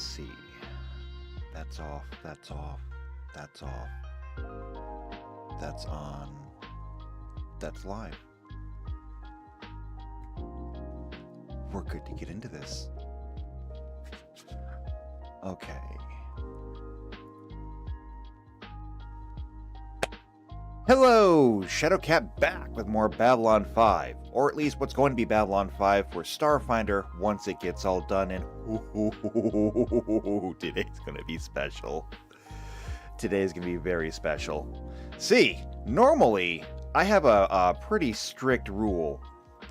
Let's see. That's off. That's off. That's off. That's on. That's live. We're good to get into this. Okay. Hello! Shadowcat back with more Babylon 5. Or at least what's going to be Babylon 5 for Starfinder once it gets all done. And today's going to be special. Today's going to be very special. See, normally I have a pretty strict rule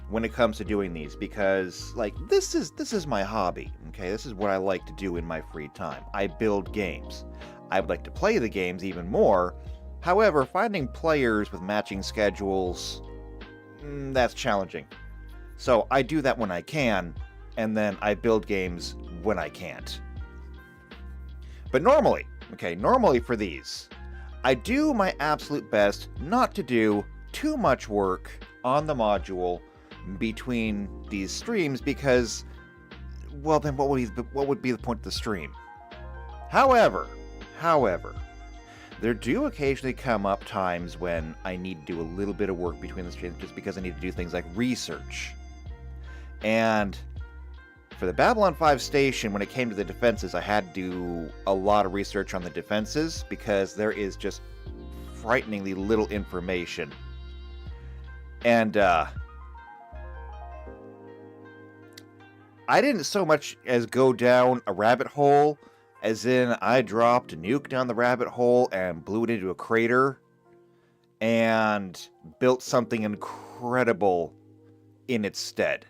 when it comes to doing these because, like, this is my hobby, okay? This is what I like to do in my free time. I build games. I would like to play the games even more. However, finding players with matching schedules, that's challenging. So I do that when I can, and then I build games when I can't. But normally for these, I do my absolute best not to do too much work on the module between these streams because, well, then what would be the point of the stream? However, there do occasionally come up times when I need to do a little bit of work between the streams just because I need to do things like research. And for the Babylon 5 station, when it came to the defenses, I had to do a lot of research on the defenses because there is just frighteningly little information. And I didn't so much as go down a rabbit hole, as in I dropped a nuke down the rabbit hole and blew it into a crater and built something incredible in its stead.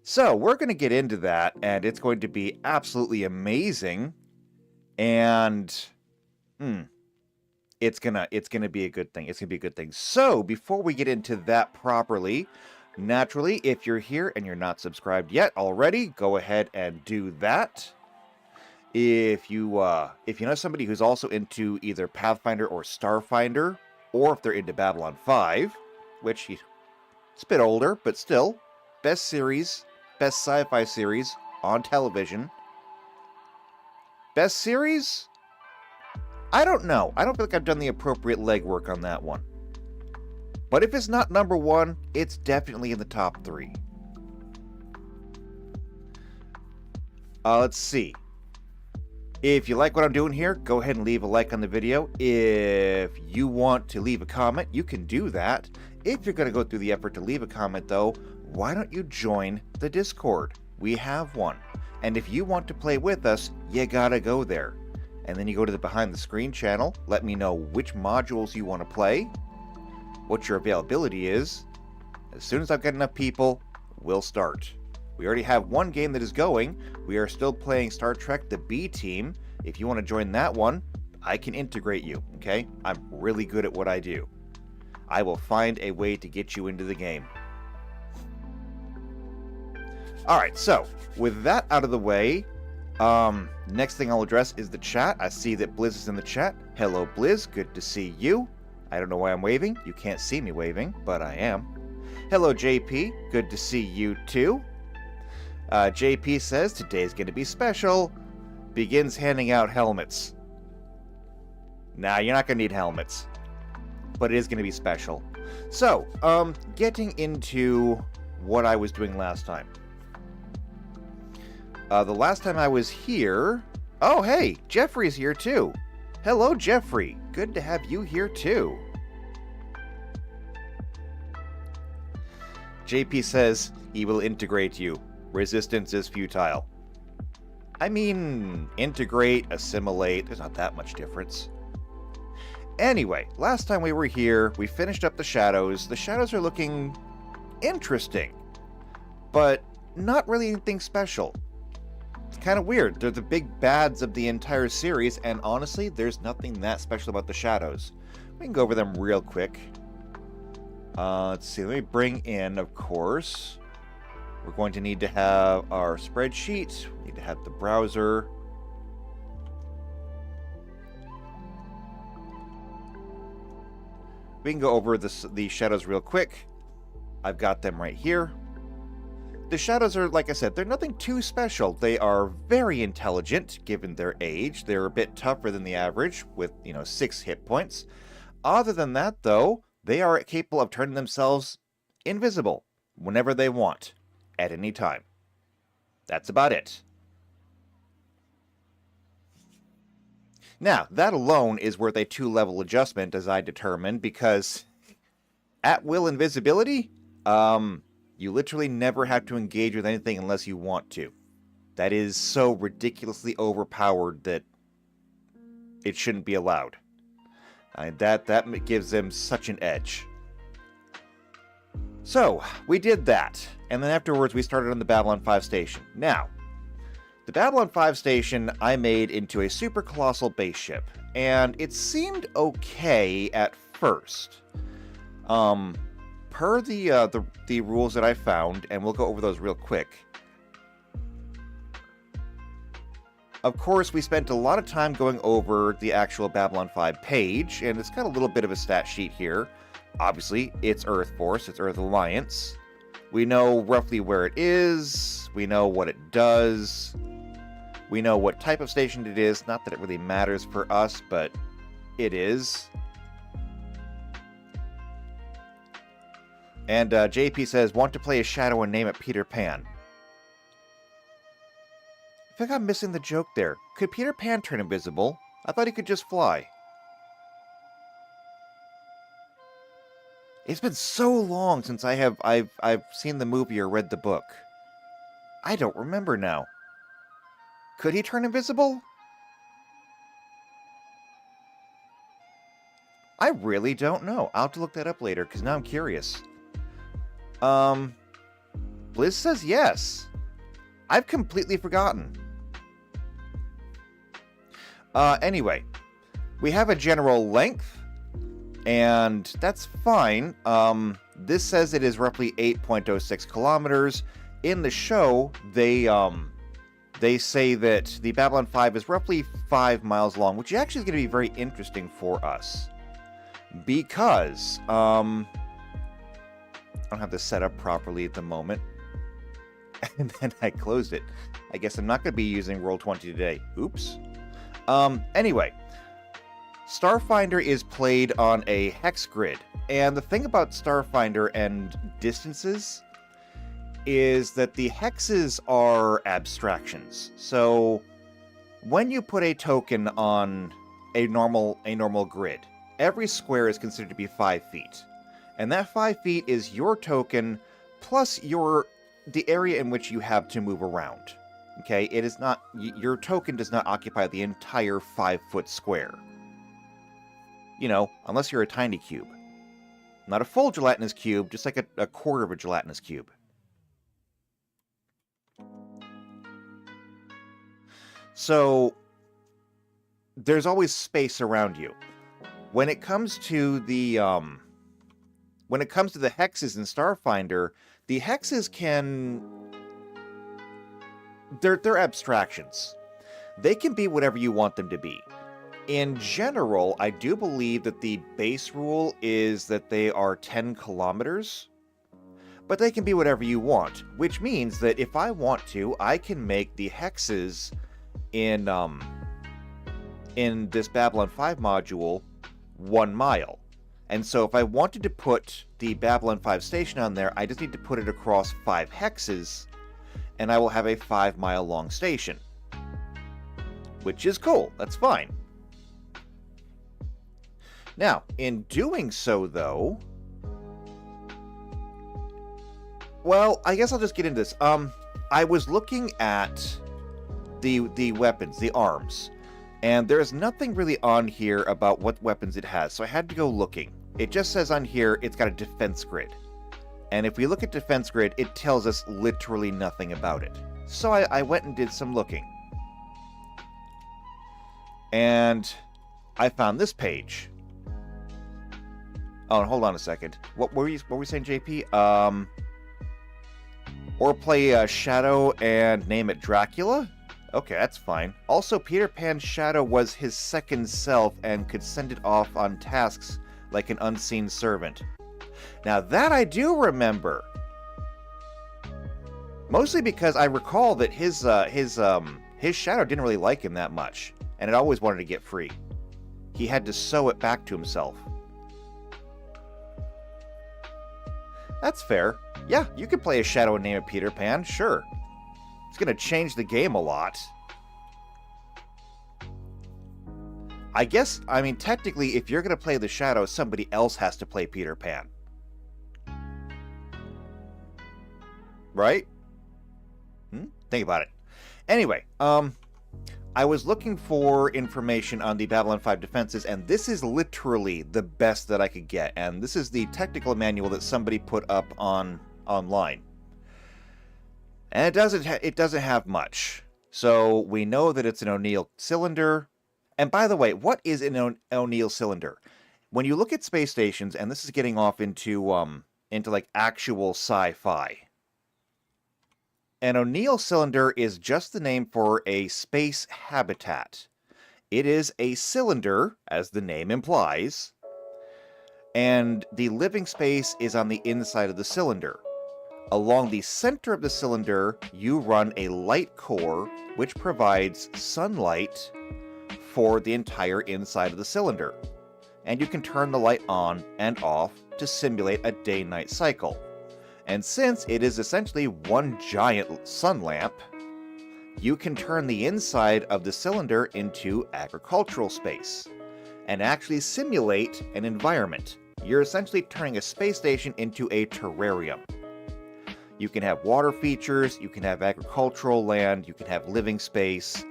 So we're going to get into that, and it's going to be absolutely amazing, and it's gonna be a good thing. It's gonna be a good thing. So before we get into that properly, naturally, if you're here and you're not subscribed yet already, go ahead and do that. If you know somebody who's also into either Pathfinder or Starfinder, or if they're into Babylon 5, which it's a bit older, but still, best series, best sci-fi series on television. Best series? I don't know. I don't feel like I've done the appropriate legwork on that one. But if it's not number one, it's definitely in the top 3. Let's see. If you like what I'm doing here, go ahead and leave a like on the video. If you want to leave a comment, you can do that. If you're going to go through the effort to leave a comment, though, why don't you join the Discord? We have one. And if you want to play with us, you gotta go there. And then you go to the Behind the Screen channel, let me know which modules you want to play, what your availability is. As soon as I've got enough people, we'll start. We already have one game that is going. We are still playing Star Trek: The B Team. If you want to join that one, I can integrate you, okay? I'm really good at what I do. I will find a way to get you into the game. Alright, so, with that out of the way, next thing I'll address is the chat. I see that Blizz is in the chat. Hello, Blizz. Good to see you. I don't know why I'm waving. You can't see me waving, but I am. Hello, JP. Good to see you, too. JP says, today's going to be special. Begins handing out helmets. Nah, you're not going to need helmets. But it is going to be special. So, getting into what I was doing last time. The last time I was here... Oh, hey, Jeffrey's here too. Hello, Jeffrey. Good to have you here too. JP says, he will integrate you. Resistance is futile. I mean, integrate, assimilate, there's not that much difference. Anyway, last time we were here, we finished up the shadows. The shadows are looking interesting, but not really anything special. It's kind of weird. They're the big bads of the entire series, and honestly, there's nothing that special about the shadows. We can go over them real quick. Let's see, let me bring in, of course... We're going to need to have our spreadsheet. We need to have the browser. We can go over the shadows real quick. I've got them right here. The shadows are, like I said, they're nothing too special. They are very intelligent, given their age. They're a bit tougher than the average, with, 6 hit points. Other than that, though, they are capable of turning themselves invisible whenever they want, at any time. That's about it. Now, that alone is worth a 2-level adjustment, as I determined, because at-will invisibility, you literally never have to engage with anything unless you want to. That is so ridiculously overpowered that it shouldn't be allowed. That gives them such an edge. So, we did that, and then afterwards we started on the Babylon 5 station. Now, the Babylon 5 station I made into a super colossal base ship, and it seemed okay at first. Per the rules that I found, and we'll go over those real quick. Of course, we spent a lot of time going over the actual Babylon 5 page, and it's got a little bit of a stat sheet here. Obviously, it's Earth Force, it's Earth Alliance. We know roughly where it is, we know what it does, we know what type of station it is. Not that it really matters for us, but it is. And JP says, want to play a shadow and name it Peter Pan. I think I'm missing the joke there. Could Peter Pan turn invisible? I thought he could just fly. It's been so long since I've seen the movie or read the book. I don't remember now. Could he turn invisible? I really don't know. I'll have to look that up later, because now I'm curious. Bliz says yes. I've completely forgotten. Anyway, we have a general length, and that's fine. This says it is roughly 8.06 kilometers. In the show, they say that the Babylon 5 is roughly 5 miles long, which actually is going to be very interesting for us. Because, I don't have this set up properly at the moment. And then I closed it. I guess I'm not going to be using Roll20 today. Oops. Anyway. Starfinder is played on a hex grid. And the thing about Starfinder and distances is that the hexes are abstractions. So when you put a token on a normal grid, every square is considered to be 5 feet. And that 5 feet is your token plus the area in which you have to move around. Okay, it is not, your token does not occupy the entire 5-foot square. Unless you're a tiny cube. Not a full gelatinous cube, just like a quarter of a gelatinous cube. So, there's always space around you. When it comes to the hexes in Starfinder, the hexes they're abstractions. They can be whatever you want them to be. In general, I do believe that the base rule is that they are 10 kilometers, but they can be whatever you want, which means that if I want to, I can make the hexes in this Babylon 5 module 1 mile. And so if I wanted to put the Babylon 5 station on there, I just need to put it across 5 hexes, and I will have a 5-mile long station. Which is cool, that's fine. Now, in doing so, though... Well, I guess I'll just get into this. I was looking at the weapons, the arms, and there's nothing really on here about what weapons it has, so I had to go looking. It just says on here it's got a defense grid. And if we look at defense grid, it tells us literally nothing about it. So I went and did some looking. And I found this page. Oh, hold on a second. What were we saying, JP? Or play Shadow and name it Dracula? Okay, that's fine. Also, Peter Pan's shadow was his second self and could send it off on tasks like an unseen servant. Now that I do remember. Mostly because I recall that his shadow didn't really like him that much, and it always wanted to get free. He had to sew it back to himself. That's fair. Yeah, you could play a shadow and name it Peter Pan, sure. It's going to change the game a lot. I guess, I mean, technically, if you're going to play the shadow, somebody else has to play Peter Pan. Right? Think about it. Anyway, I was looking for information on the Babylon 5 defenses, and this is literally the best that I could get. And this is the technical manual that somebody put up online. And it doesn't have much. So we know that it's an O'Neill cylinder. And by the way, what is an O'Neill cylinder? When you look at space stations, and this is getting off into like actual sci-fi. An O'Neill cylinder is just the name for a space habitat. It is a cylinder, as the name implies, and the living space is on the inside of the cylinder. Along the center of the cylinder, you run a light core, which provides sunlight for the entire inside of the cylinder. And you can turn the light on and off to simulate a day-night cycle. And since it is essentially one giant sun lamp, you can turn the inside of the cylinder into agricultural space and actually simulate an environment. You're essentially turning a space station into a terrarium. You can have water features, you can have agricultural land, you can have living space.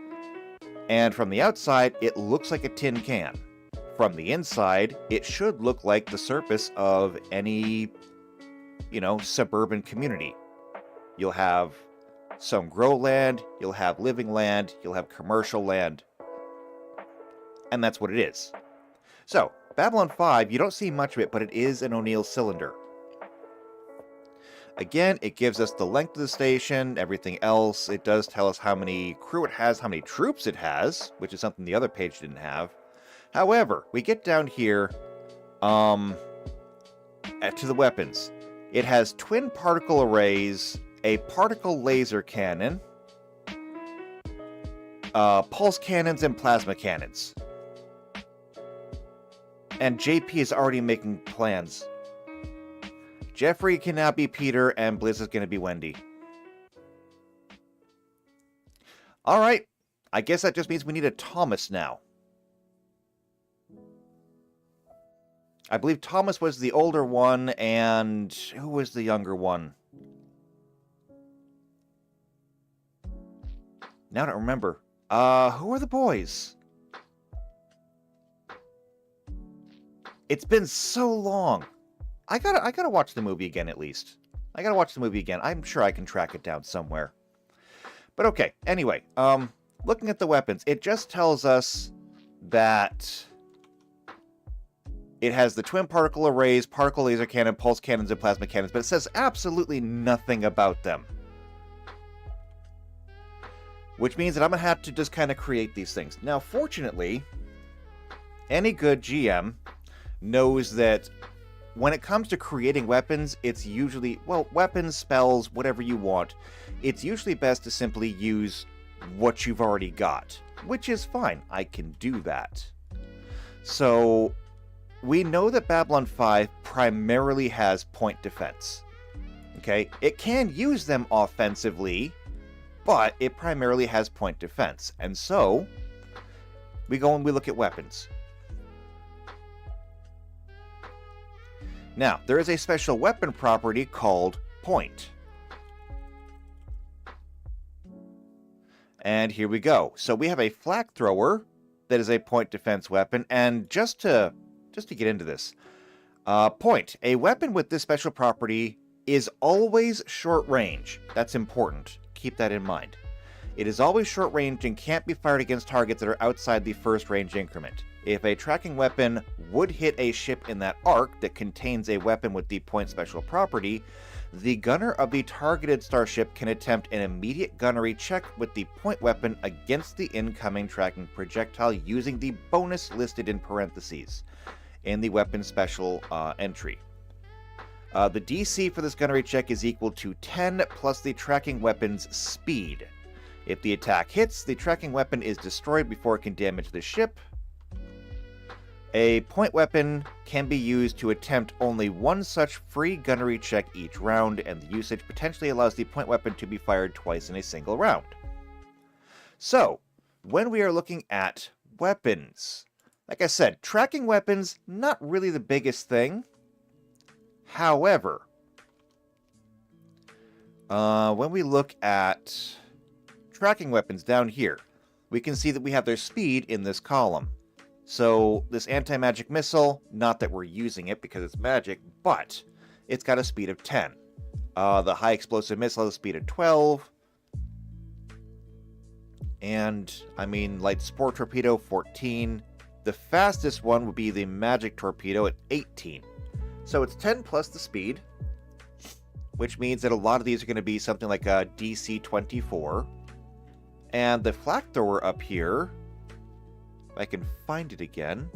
And from the outside, it looks like a tin can. From the inside, it should look like the surface of any, suburban community. You'll have some grow land, you'll have living land, you'll have commercial land. And that's what it is. So, Babylon 5, you don't see much of it, but it is an O'Neill cylinder. Again, it gives us the length of the station, everything else. It does tell us how many crew it has, how many troops it has, which is something the other page didn't have. However, we get down here to the weapons. It has twin particle arrays, a particle laser cannon, pulse cannons, and plasma cannons. And JP is already making plans. Jeffrey can now be Peter, and Blizz is going to be Wendy. Alright, I guess that just means we need a Thomas now. I believe Thomas was the older one, and who was the younger one? Now I don't remember. Who are the boys? It's been so long. I gotta watch the movie again, at least. I gotta watch the movie again. I'm sure I can track it down somewhere. But okay, anyway, looking at the weapons, it just tells us that it has the twin particle arrays, particle laser cannon, pulse cannons, and plasma cannons, but it says absolutely nothing about them. Which means that I'm going to have to just kind of create these things. Now, fortunately, any good GM knows that when it comes to creating weapons, it's usually, well, weapons, spells, whatever you want, it's usually best to simply use what you've already got, which is fine. I can do that. So, we know that Babylon 5 primarily has point defense. Okay? It can use them offensively, but it primarily has point defense. And so, we go and we look at weapons. Now, there is a special weapon property called Point. And here we go. So we have a flak thrower that is a point defense weapon, and just to get into this, Point, a weapon with this special property is always short range. That's important. Keep that in mind. It is always short range and can't be fired against targets that are outside the first range increment. If a tracking weapon would hit a ship in that arc that contains a weapon with the Point special property, the gunner of the targeted starship can attempt an immediate gunnery check with the Point weapon against the incoming tracking projectile using the bonus listed in parentheses in the weapon special entry. The DC for this gunnery check is equal to 10 plus the tracking weapon's speed. If the attack hits, the tracking weapon is destroyed before it can damage the ship. A point weapon can be used to attempt only one such free gunnery check each round, and the usage potentially allows the point weapon to be fired twice in a single round. So, when we are looking at weapons, like I said, tracking weapons, not really the biggest thing. However, when we look at tracking weapons down here, we can see that we have their speed in this column. So this anti-magic missile, not that we're using it because it's magic, but it's got a speed of 10. The high explosive missile has a speed of 12. And, light support torpedo, 14. The fastest one would be the magic torpedo at 18. So it's 10 plus the speed, which means that a lot of these are going to be something like a DC 24. And the flak thrower up here, if I can find it again,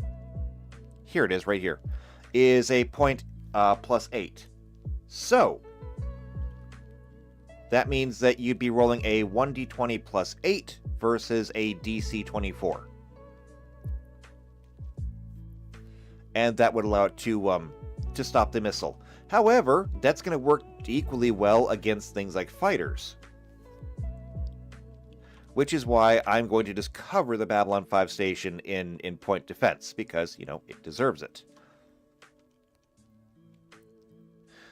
here it is right here, is a point plus 8. So that means that you'd be rolling a 1d20 plus 8 versus a DC 24. And that would allow it to stop the missile. However, that's going to work equally well against things like fighters. Which is why I'm going to just cover the Babylon 5 station in point defense, because, it deserves it.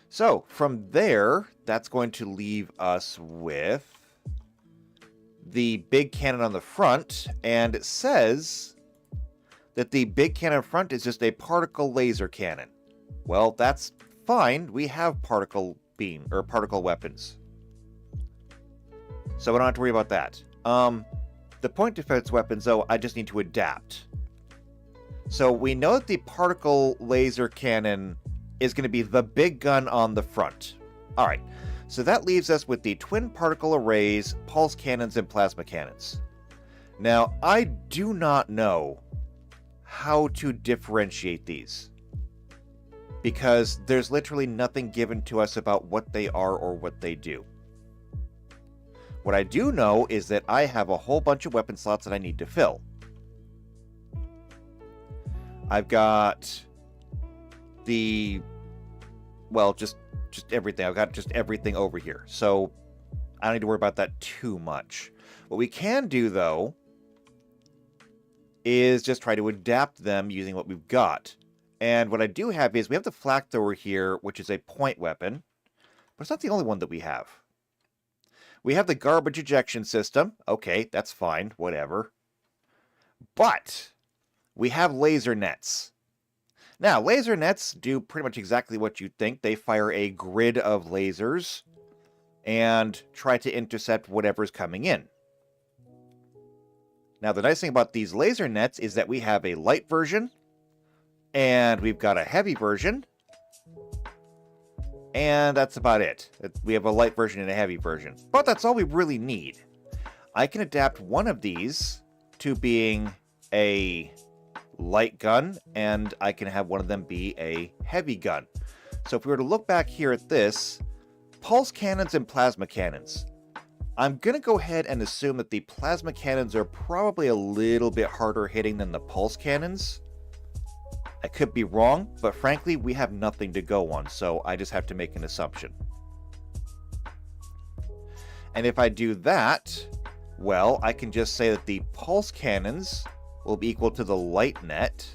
So, from there, that's going to leave us with the big cannon on the front, and it says that the big cannon front is just a particle laser cannon. Well, that's fine. We have particle weapons. So we don't have to worry about that. The point defense weapons, though, I just need to adapt. So we know that the particle laser cannon is going to be the big gun on the front. Alright, so that leaves us with the twin particle arrays, pulse cannons, and plasma cannons. Now, I do not know how to differentiate these, because there's literally nothing given to us about what they are or what they do. What I do know is that I have a whole bunch of weapon slots that I need to fill. I've got just everything. I've got just everything over here. So I don't need to worry about that too much. What we can do, though, is just try to adapt them using what we've got. And what I do have is we have the flak thrower here, which is a point weapon. But it's not the only one that we have. We have the garbage ejection system. Okay, that's fine. Whatever. But we have laser nets. Now, laser nets do pretty much exactly what you'd think. They fire a grid of lasers and try to intercept whatever's coming in. Now, the nice thing about these laser nets is that we have a light version, and we've got a heavy version, and that's about it. We have a light version and a heavy version. But that's all we really need. I can adapt one of these to being a light gun, and I can have one of them be a heavy gun. So if we were to look back here at this, pulse cannons and plasma cannons. I'm going to go ahead and assume that the plasma cannons are probably a little bit harder hitting than the pulse cannons. I could be wrong, but frankly, we have nothing to go on, so I just have to make an assumption. And if I do that, well, I can just say that the pulse cannons will be equal to the light net.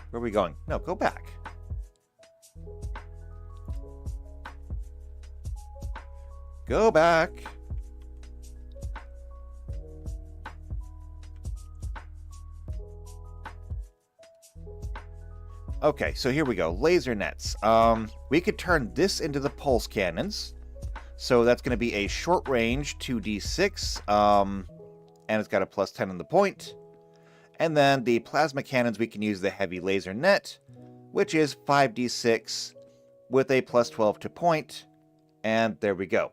Where are we going? No, go back. Go back. Okay, so here we go. Laser nets. We could turn this into the pulse cannons. So that's going to be a short range 2d6. And it's got a plus 10 on the point. And then the plasma cannons, we can use the heavy laser net, which is 5d6 with a plus 12 to point. And there we go.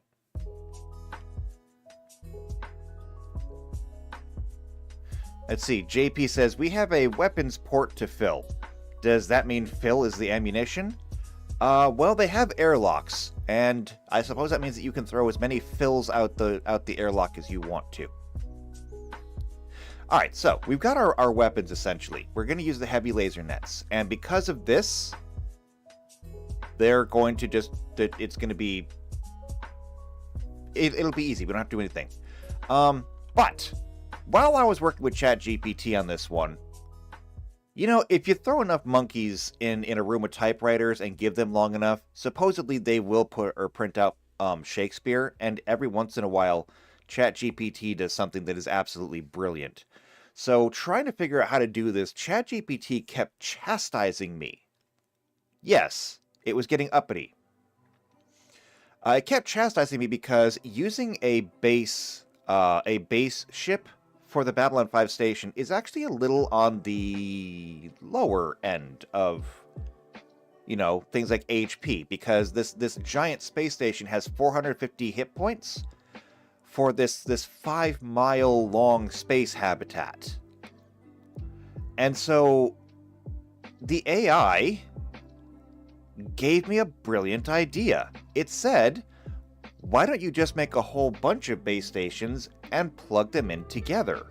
Let's see. JP says, we have a weapons port to fill. Does that mean fill is the ammunition? Well, they have airlocks, and I suppose that means that you can throw as many fills out the airlock as you want to. Alright, so we've got our weapons, essentially. We're going to use the heavy laser nets, and because of this, they're going to just... It's going to be... It'll be easy. We don't have to do anything. But, while I was working with ChatGPT on this one, you know, if you throw enough monkeys in a room with typewriters and give them long enough, supposedly they will print out Shakespeare, and every once in a while, ChatGPT does something that is absolutely brilliant. So, trying to figure out how to do this, ChatGPT kept chastising me. Yes, it was getting uppity. It kept chastising me because using a base ship for the Babylon 5 station is actually a little on the lower end of, you know, things like HP, because this giant space station has 450 hit points for this 5-mile long space habitat. And so the AI gave me a brilliant idea. It said, why don't you just make a whole bunch of base stations and plug them in together?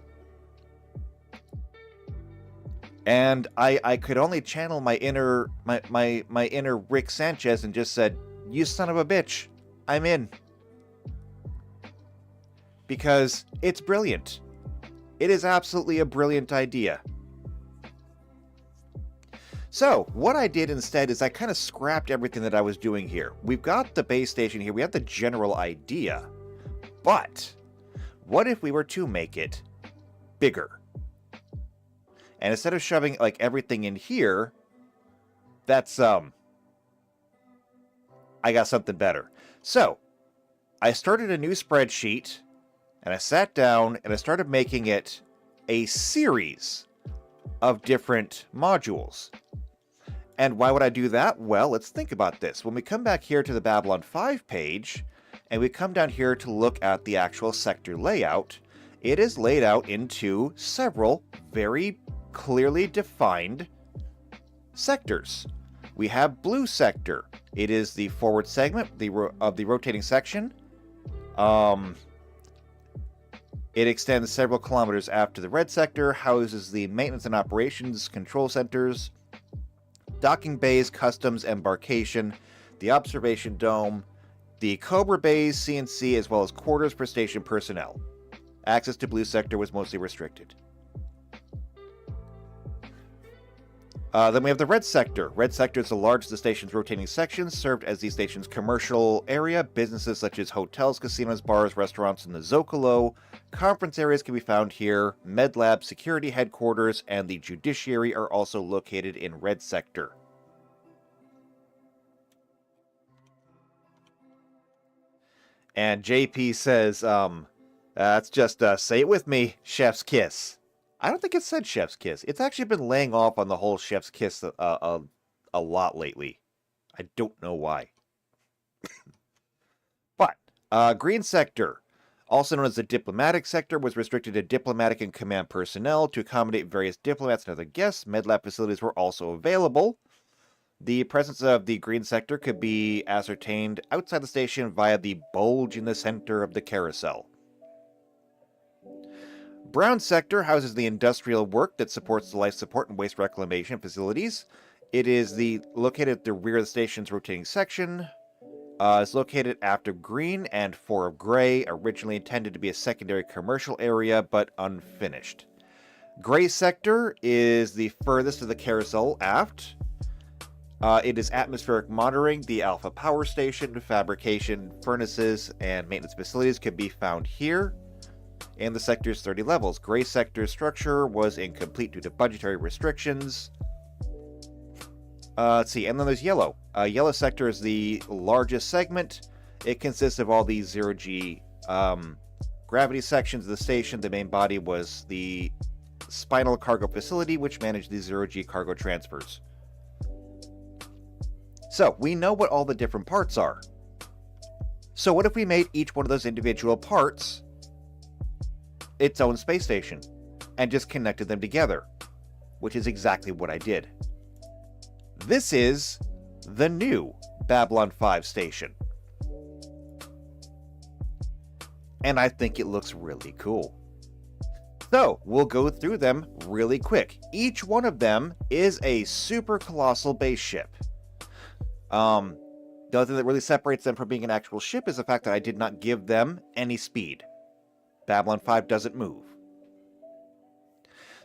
And I could only channel my inner Rick Sanchez and just said, you son of a bitch, I'm in. Because it's brilliant. It is absolutely a brilliant idea. So, what I did instead is I kind of scrapped everything that I was doing here. We've got the base station here, we have the general idea, but what if we were to make it bigger? And instead of shoving like everything in here, that's I got something better. So, I started a new spreadsheet, and I sat down and I started making it a series of different modules. And why would I do that? Well, let's think about this. When we come back here to the Babylon 5 page, and we come down here to look at the actual sector layout, it is laid out into several very clearly defined sectors. We have blue sector. It is the forward segment of the rotating section. It extends several kilometers after the red sector, houses the maintenance and operations control centers, docking bays, customs, embarkation, the observation dome, the Cobra bays, CNC, as well as quarters for station personnel. Access to blue sector was mostly restricted. Then we have the red sector. Red sector is the largest of the station's rotating sections, served as the station's commercial area. Businesses such as hotels, casinos, bars, restaurants, and the Zocalo. Conference areas can be found here. Med lab, security headquarters, and the judiciary are also located in red sector. And JP says, that's just, say it with me, chef's kiss. I don't think it said chef's kiss. It's actually been laying off on the whole chef's kiss a lot lately. I don't know why. But, green sector, also known as the diplomatic sector, was restricted to diplomatic and command personnel to accommodate various diplomats and other guests. Medlab facilities were also available. The presence of the green sector could be ascertained outside the station via the bulge in the center of the carousel. Brown sector houses the industrial work that supports the life support and waste reclamation facilities. It is located at the rear of the station's rotating section. It's located after green and 4 of gray, originally intended to be a secondary commercial area, but unfinished. Gray sector is the furthest of the carousel aft. It is atmospheric monitoring. The Alpha Power Station, fabrication, furnaces, and maintenance facilities can be found here. And the sector's 30 levels. Gray sector's structure was incomplete due to budgetary restrictions. Let's see, and then there's yellow. Yellow sector is the largest segment. It consists of all these 0G gravity sections of the station. The main body was the spinal cargo facility, which managed the 0G cargo transfers. So, we know what all the different parts are. So what if we made each one of those individual parts its own space station, and just connected them together, which is exactly what I did. This is the new Babylon 5 station. And I think it looks really cool. So, we'll go through them really quick. Each one of them is a super colossal base ship. The other thing that really separates them from being an actual ship is the fact that I did not give them any speed. Babylon 5 doesn't move.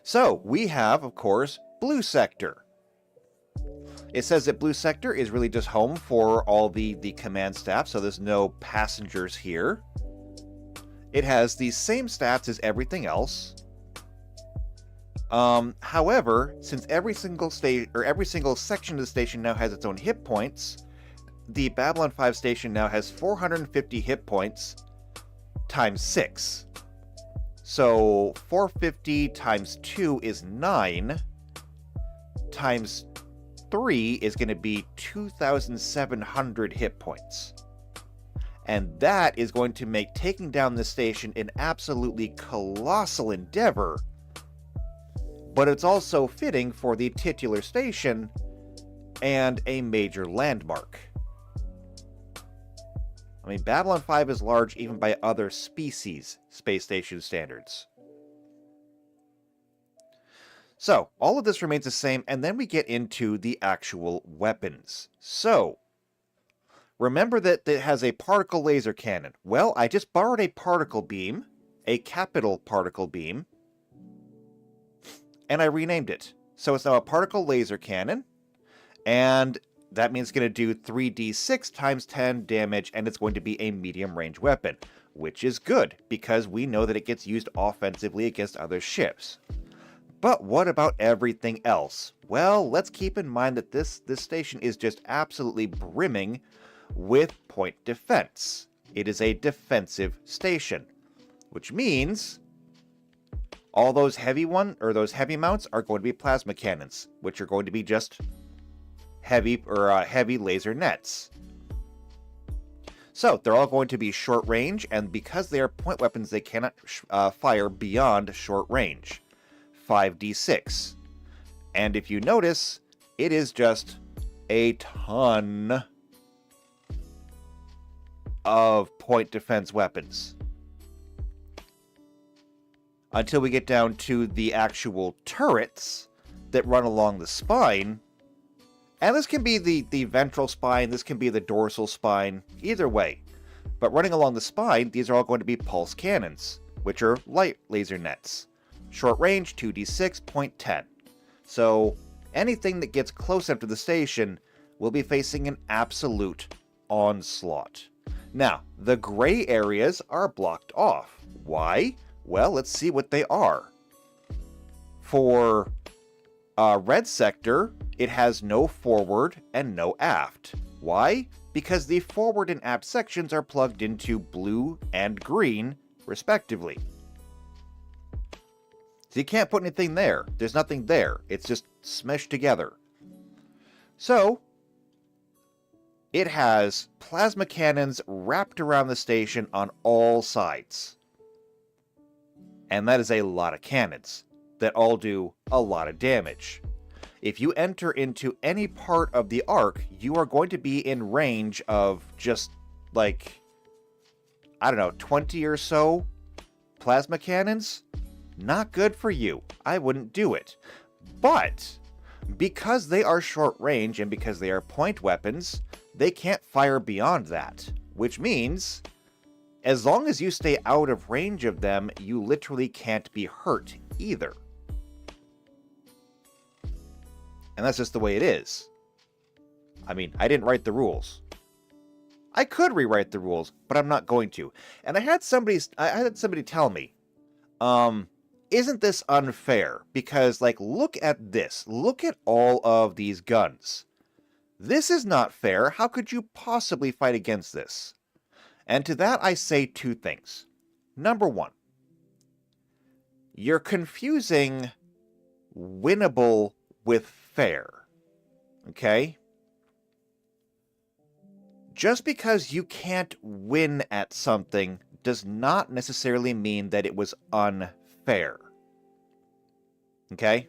So, we have, of course, Blue Sector. It says that Blue Sector is really just home for all the command staff, so there's no passengers here. It has the same stats as everything else. However, since every single section of the station now has its own hit points, the Babylon 5 station now has 450 hit points times 6. So 450 times 2 is 9, times 3 is going to be 2,700 hit points. And that is going to make taking down this station an absolutely colossal endeavor, but it's also fitting for the titular station and a major landmark. I mean, Babylon 5 is large even by other species space station standards. So, all of this remains the same, and then we get into the actual weapons. So, remember that it has a particle laser cannon. Well, I just borrowed a particle beam, a capital particle beam, and I renamed it. So it's now a particle laser cannon, and that means it's going to do 3d6 times 10 damage, and it's going to be a medium-range weapon, which is good, because we know that it gets used offensively against other ships. But what about everything else? Well, let's keep in mind that this station is just absolutely brimming with point defense. It is a defensive station, which means all those heavy mounts are going to be plasma cannons, which are going to be just heavy laser nets. So they're all going to be short range, and because they are point weapons, they cannot fire beyond short range. 5d6. And if you notice, it is just a ton of point defense weapons. Until we get down to the actual turrets that run along the spine. And this can be the ventral spine, this can be the dorsal spine, either way. But running along the spine, these are all going to be pulse cannons, which are light laser nets. Short range, 2d6, point 10. So anything that gets close up to the station will be facing an absolute onslaught. Now, the gray areas are blocked off. Why? Well, let's see what they are. For red sector, it has no forward and no aft. Why? Because the forward and aft sections are plugged into blue and green, respectively. So you can't put anything there. There's nothing there. It's just smushed together. So, it has plasma cannons wrapped around the station on all sides. And that is a lot of cannons that all do a lot of damage. If you enter into any part of the arc, you are going to be in range of just, like, I don't know, 20 or so plasma cannons. Not good for you. I wouldn't do it. But because they are short range and because they are point weapons, they can't fire beyond that. Which means, as long as you stay out of range of them, you literally can't be hurt either. And that's just the way it is. I mean, I didn't write the rules. I could rewrite the rules, but I'm not going to. And I had somebody tell me, isn't this unfair? Because, like, look at this. Look at all of these guns. This is not fair. How could you possibly fight against this? And to that I say two things. Number one, you're confusing winnable with fair. Okay? Just because you can't win at something does not necessarily mean that it was unfair. Okay?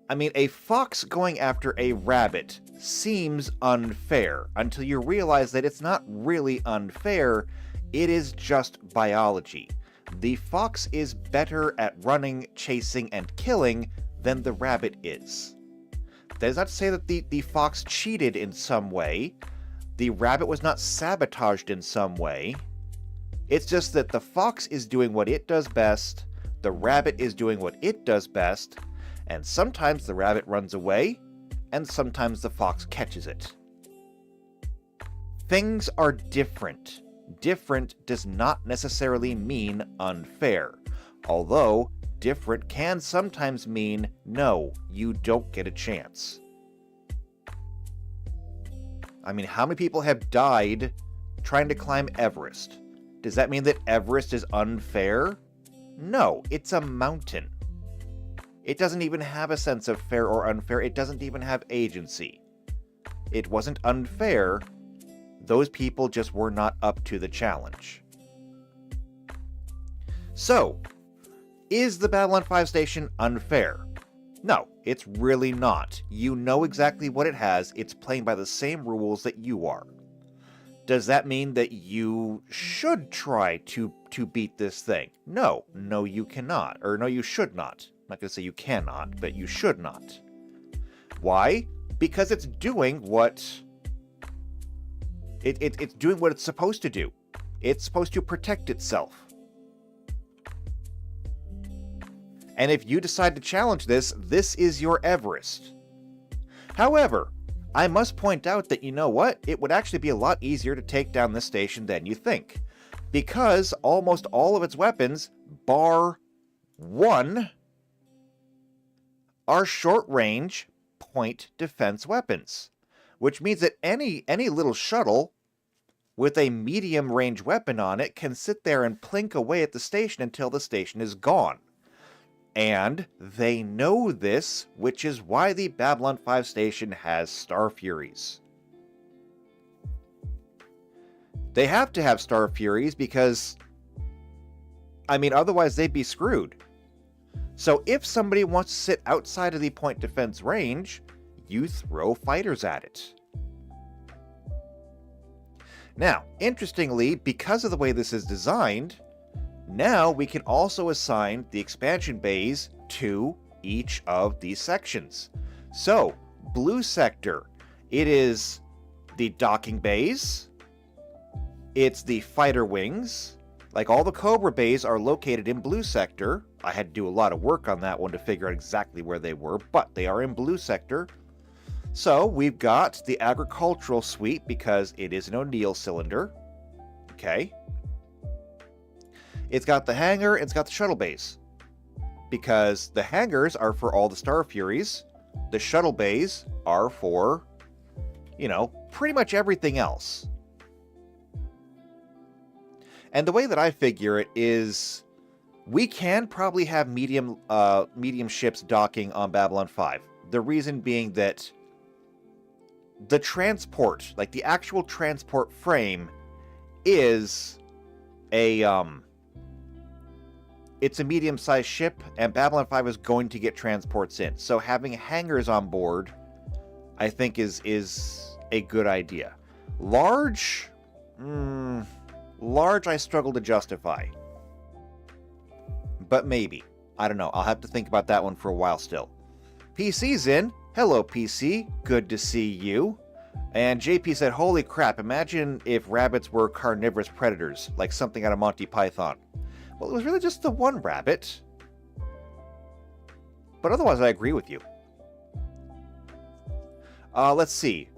I mean, a fox going after a rabbit seems unfair until you realize that it's not really unfair, it is just biology. The fox is better at running, chasing, and killing than the rabbit is. That is not to say that the fox cheated in some way. The rabbit was not sabotaged in some way. It's just that the fox is doing what it does best, the rabbit is doing what it does best, and sometimes the rabbit runs away, and sometimes the fox catches it. Things are different. Different does not necessarily mean unfair, although different can sometimes mean no, you don't get a chance. I mean, how many people have died trying to climb Everest? Does that mean that Everest is unfair? No, it's a mountain. It doesn't even have a sense of fair or unfair. It doesn't even have agency. It wasn't unfair. Those people just were not up to the challenge. So, is the Babylon 5 station unfair? No, it's really not. You know exactly what it has. It's playing by the same rules that you are. Does that mean that you should try to beat this thing? No. No, you cannot. Or no, you should not. I'm not going to say you cannot, but you should not. Why? Because it's doing what... It's doing what it's supposed to do. It's supposed to protect itself. And if you decide to challenge this, this is your Everest. However, I must point out that, you know what? It would actually be a lot easier to take down this station than you think. Because almost all of its weapons, bar one, are short-range point defense weapons. Which means that any little shuttle with a medium-range weapon on it can sit there and plink away at the station until the station is gone. And they know this, which is why the Babylon 5 station has Star Furies. They have to have Star Furies because, I mean, otherwise they'd be screwed. So if somebody wants to sit outside of the point defense range, you throw fighters at it. Now, interestingly, because of the way this is designed, now we can also assign the expansion bays to each of these sections. So, blue sector, it is the docking bays, it's the fighter wings, like all the Cobra bays are located in blue sector. I had to do a lot of work on that one to figure out exactly where they were, but they are in blue sector. So, we've got the agricultural suite because it is an O'Neill cylinder. Okay. It's got the hangar, it's got the shuttle bays. Because the hangars are for all the Star Furies, the shuttle bays are for, you know, pretty much everything else. And the way that I figure it is, we can probably have medium ships docking on Babylon 5. The reason being that the transport, like the actual transport frame, is it's a medium-sized ship, and Babylon 5 is going to get transports in. So having hangars on board, I think, is a good idea. Large? Large I struggle to justify. But maybe. I don't know. I'll have to think about that one for a while still. PC's in. Hello, PC. Good to see you. And JP said, holy crap, imagine if rabbits were carnivorous predators, like something out of Monty Python. Well, it was really just the one rabbit. But otherwise, I agree with you. Let's see.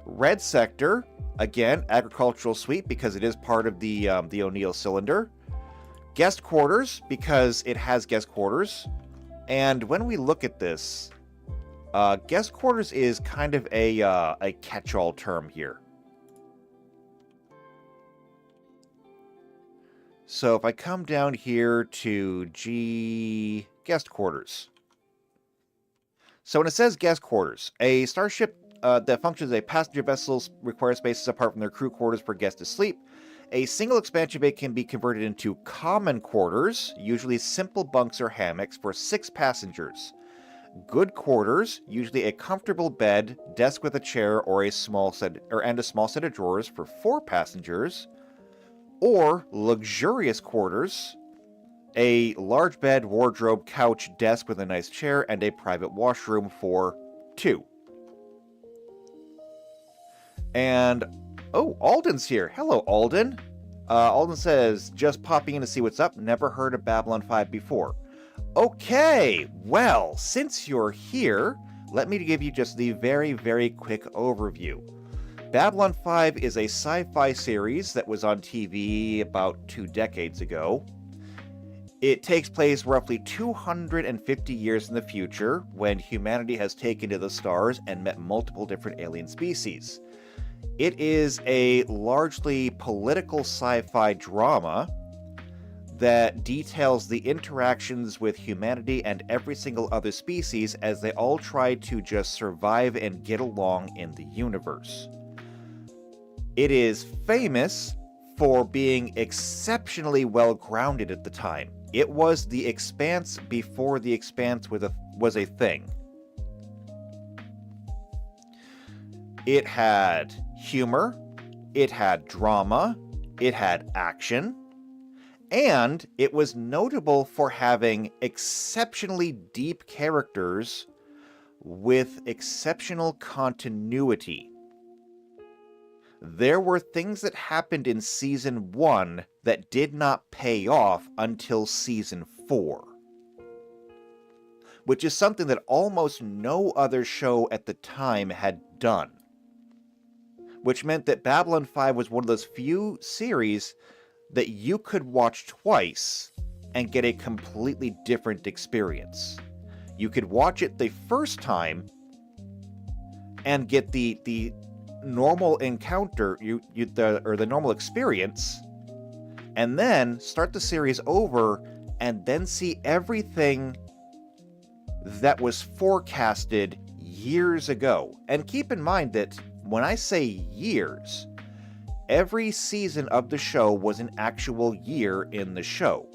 Red sector, again, agricultural suite, because it is part of the O'Neill cylinder. Guest quarters, because it has guest quarters. And when we look at this, guest quarters is kind of a catch-all term here. So if I come down here to G guest quarters. So when it says guest quarters, a starship that functions as a passenger vessel requires spaces apart from their crew quarters for guests to sleep. A single expansion bay can be converted into common quarters, usually simple bunks or hammocks for 6 passengers. Good quarters, usually a comfortable bed, desk with a chair, or a small set of drawers for 4 passengers. Or luxurious quarters, a large bed, wardrobe, couch, desk with a nice chair, and a private washroom for 2. And, oh, Alden's here. Hello, Alden. Alden says, just popping in to see what's up. Never heard of Babylon 5 before. Okay, well, since you're here, let me give you just the very, very quick overview. Babylon 5 is a sci-fi series that was on TV about 2 decades ago. It takes place roughly 250 years in the future, when humanity has taken to the stars and met multiple different alien species. It is a largely political sci-fi drama that details the interactions with humanity and every single other species as they all try to just survive and get along in the universe. It is famous for being exceptionally well grounded at the time. It was the Expanse before the Expanse was a thing. It had humor, it had drama, it had action, and it was notable for having exceptionally deep characters with exceptional continuity. There were things that happened in Season 1 that did not pay off until Season 4. Which is something that almost no other show at the time had done. Which meant that Babylon 5 was one of those few series that you could watch twice and get a completely different experience. You could watch it the first time and get the normal encounter, the normal experience, and then start the series over and then see everything that was forecasted years ago. And keep in mind that when I say years, every season of the show was an actual year in the show.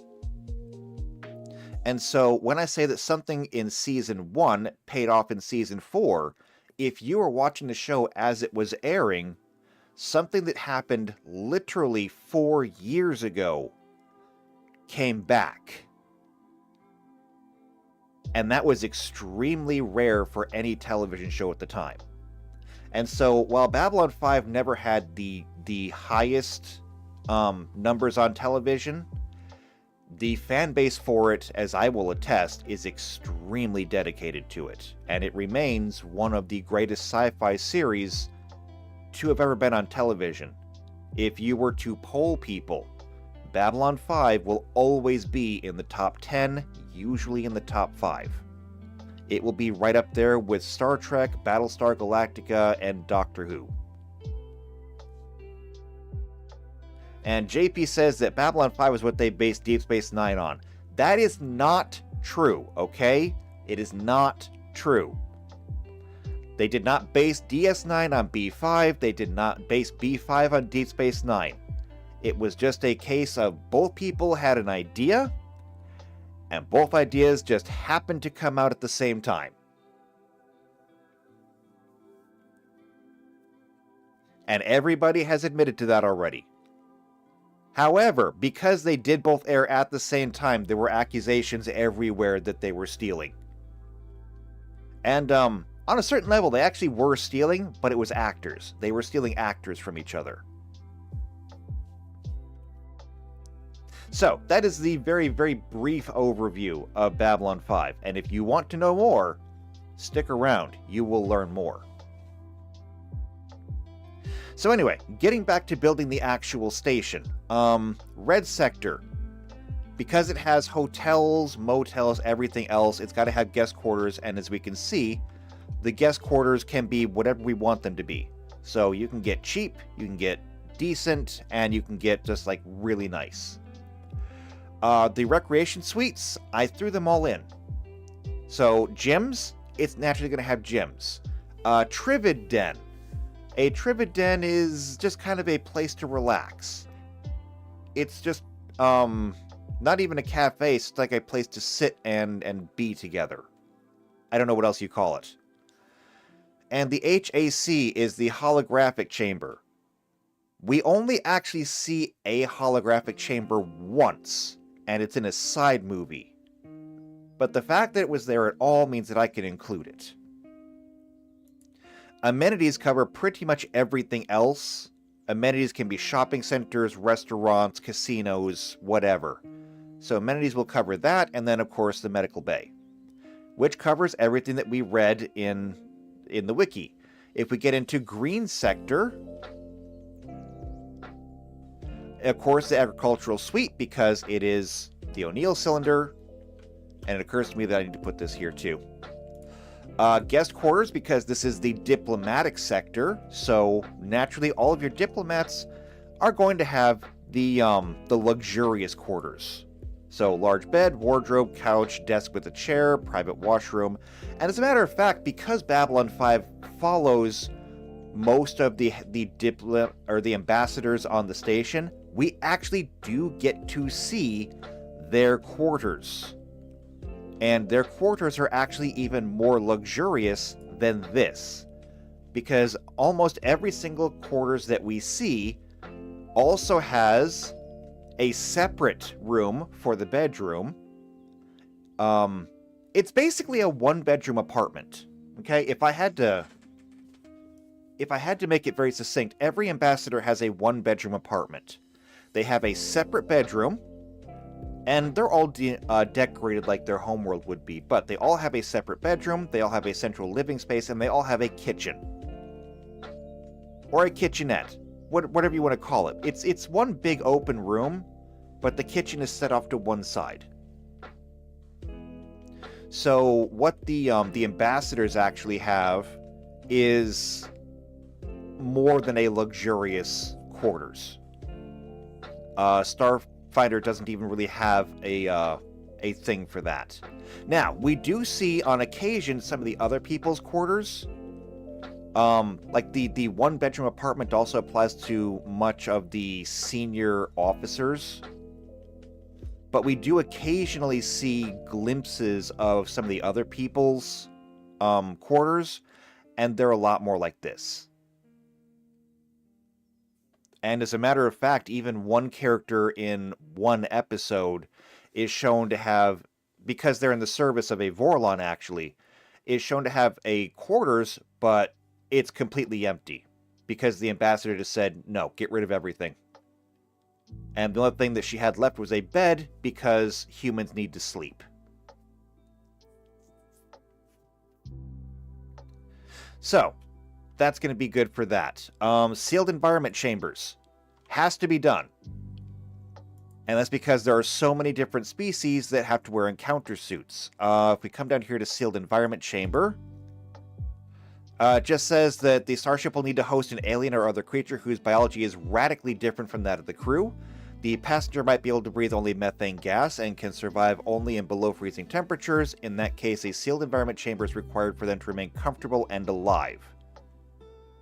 And so when I say that something in Season 1 paid off in Season 4, if you were watching the show as it was airing, something that happened literally 4 years ago came back. And that was extremely rare for any television show at the time. And so while Babylon 5 never had the highest numbers on television, the fan base for it, as I will attest, is extremely dedicated to it, and it remains one of the greatest sci-fi series to have ever been on television. If you were to poll people, Babylon 5 will always be in the top 10, usually in the top 5. It will be right up there with Star Trek, Battlestar Galactica, and Doctor Who. And JP says that Babylon 5 is what they based Deep Space Nine on. That is not true, okay? It is not true. They did not base DS9 on B5. They did not base B5 on Deep Space Nine. It was just a case of both people had an idea, and both ideas just happened to come out at the same time. And everybody has admitted to that already. However, because they did both air at the same time, there were accusations everywhere that they were stealing. And on a certain level, they actually were stealing, but it was actors. They were stealing actors from each other. So, that is the very, very brief overview of Babylon 5. And if you want to know more, stick around. You will learn more. So anyway, getting back to building the actual station. Red Sector. Because it has hotels, motels, everything else, it's got to have guest quarters, and as we can see, the guest quarters can be whatever we want them to be. So you can get cheap, you can get decent, and you can get just like really nice. The recreation suites, I threw them all in. So gyms, it's naturally going to have gyms. Trivid Den. A Trivid Den is just kind of a place to relax. It's just, not even a cafe, it's like a place to sit and be together. I don't know what else you call it. And the HAC is the holographic chamber. We only actually see a holographic chamber once, and it's in a side movie. But the fact that it was there at all means that I can include it. Amenities cover pretty much everything else. Amenities can be shopping centers, restaurants, casinos, whatever. So amenities will cover that, and then of course the medical bay, which covers everything that we read in the wiki. If we get into green sector, of course the agricultural suite, because it is the O'Neill cylinder, and it occurs to me that I need to put this here too. Guest quarters, because this is the diplomatic sector, so naturally all of your diplomats are going to have the luxurious quarters. So large bed, wardrobe, couch, desk with a chair, private washroom. And as a matter of fact, because Babylon 5 follows most of the ambassadors on the station, we actually do get to see their quarters. And their quarters are actually even more luxurious than this, because almost every single quarters that we see also has a separate room for the bedroom. It's basically a one-bedroom apartment. Okay, if I had to make it very succinct, every ambassador has a one-bedroom apartment. They have a separate bedroom, and they're all decorated like their homeworld would be, but they all have a separate bedroom, they all have a central living space, and they all have a kitchen. Or a kitchenette. Whatever you want to call it. It's one big open room, but the kitchen is set off to one side. So what the ambassadors actually have is more than a luxurious quarters. Starfighter doesn't even really have a thing for that. Now, we do see on occasion some of the other people's quarters. Like the one-bedroom apartment also applies to much of the senior officers. But we do occasionally see glimpses of some of the other people's quarters, and they're a lot more like this. And as a matter of fact, even one character in one episode is shown to have, because they're in the service of a Vorlon actually, is shown to have a quarters, but it's completely empty, because the ambassador just said, no, get rid of everything. And the only thing that she had left was a bed, because humans need to sleep. So, that's going to be good for that. Sealed environment chambers. Has to be done. And that's because there are so many different species that have to wear encounter suits. If we come down here to sealed environment chamber, it just says that the starship will need to host an alien or other creature whose biology is radically different from that of the crew. The passenger might be able to breathe only methane gas and can survive only in below freezing temperatures. In that case, a sealed environment chamber is required for them to remain comfortable and alive.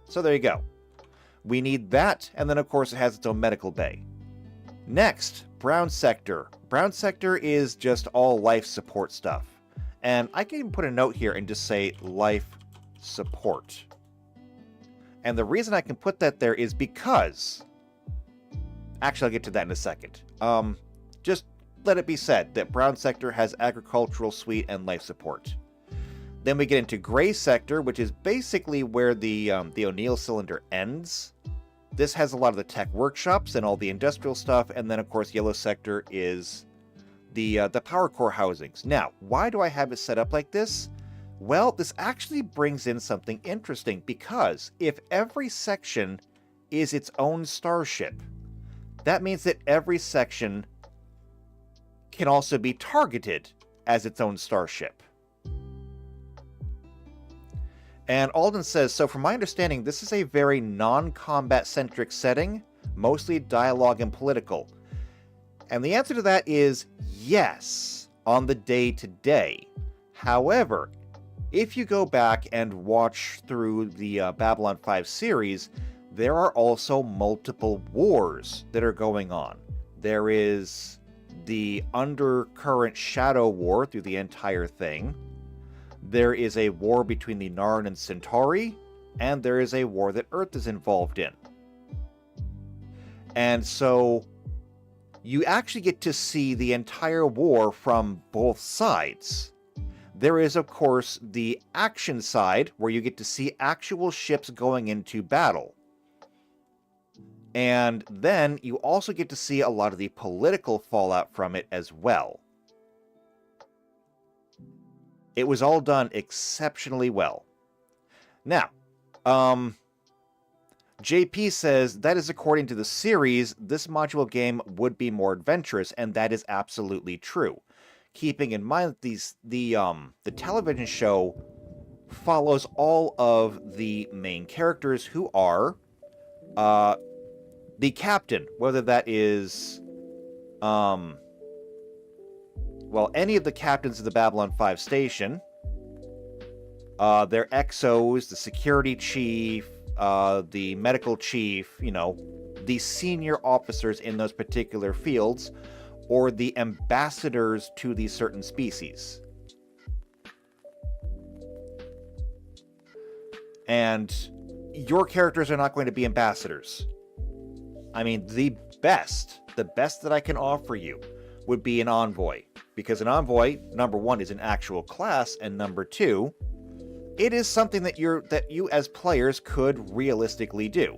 So there you go. We need that, and then of course it has its own medical bay. Next, brown sector. Brown sector is just all life support stuff. And I can even put a note here and just say life support. And the reason I can put that there is because... Actually, I'll get to that in a second. Just let it be said that brown sector has agricultural suite and life support. Then we get into gray sector, which is basically where the O'Neill cylinder ends. This has a lot of the tech workshops and all the industrial stuff, and then of course yellow sector is the power core housings. Now, why do I have it set up like this? Well, this actually brings in something interesting, because if every section is its own starship, that means that every section can also be targeted as its own starship. And Alden says, so from my understanding, this is a very non-combat centric setting, mostly dialogue and political. And the answer to that is yes, on the day-to-day. However, if you go back and watch through the Babylon 5 series, there are also multiple wars that are going on. There is the undercurrent shadow war through the entire thing. There is a war between the Narn and Centauri, and there is a war that Earth is involved in. And so you actually get to see the entire war from both sides. There is, of course, the action side, where you get to see actual ships going into battle. And then you also get to see a lot of the political fallout from it as well. It was all done exceptionally well. Now, JP says that is according to the series, this module game would be more adventurous, and that is absolutely true. Keeping in mind that the television show follows all of the main characters who are the captain, whether that is any of the captains of the Babylon 5 station, their XOs, the security chief, the medical chief, the senior officers in those particular fields, or the ambassadors to these certain species. And your characters are not going to be ambassadors. I mean, the best that I can offer you would be an envoy. Because an envoy, number one, is an actual class, and number two, it is something that you as players could realistically do.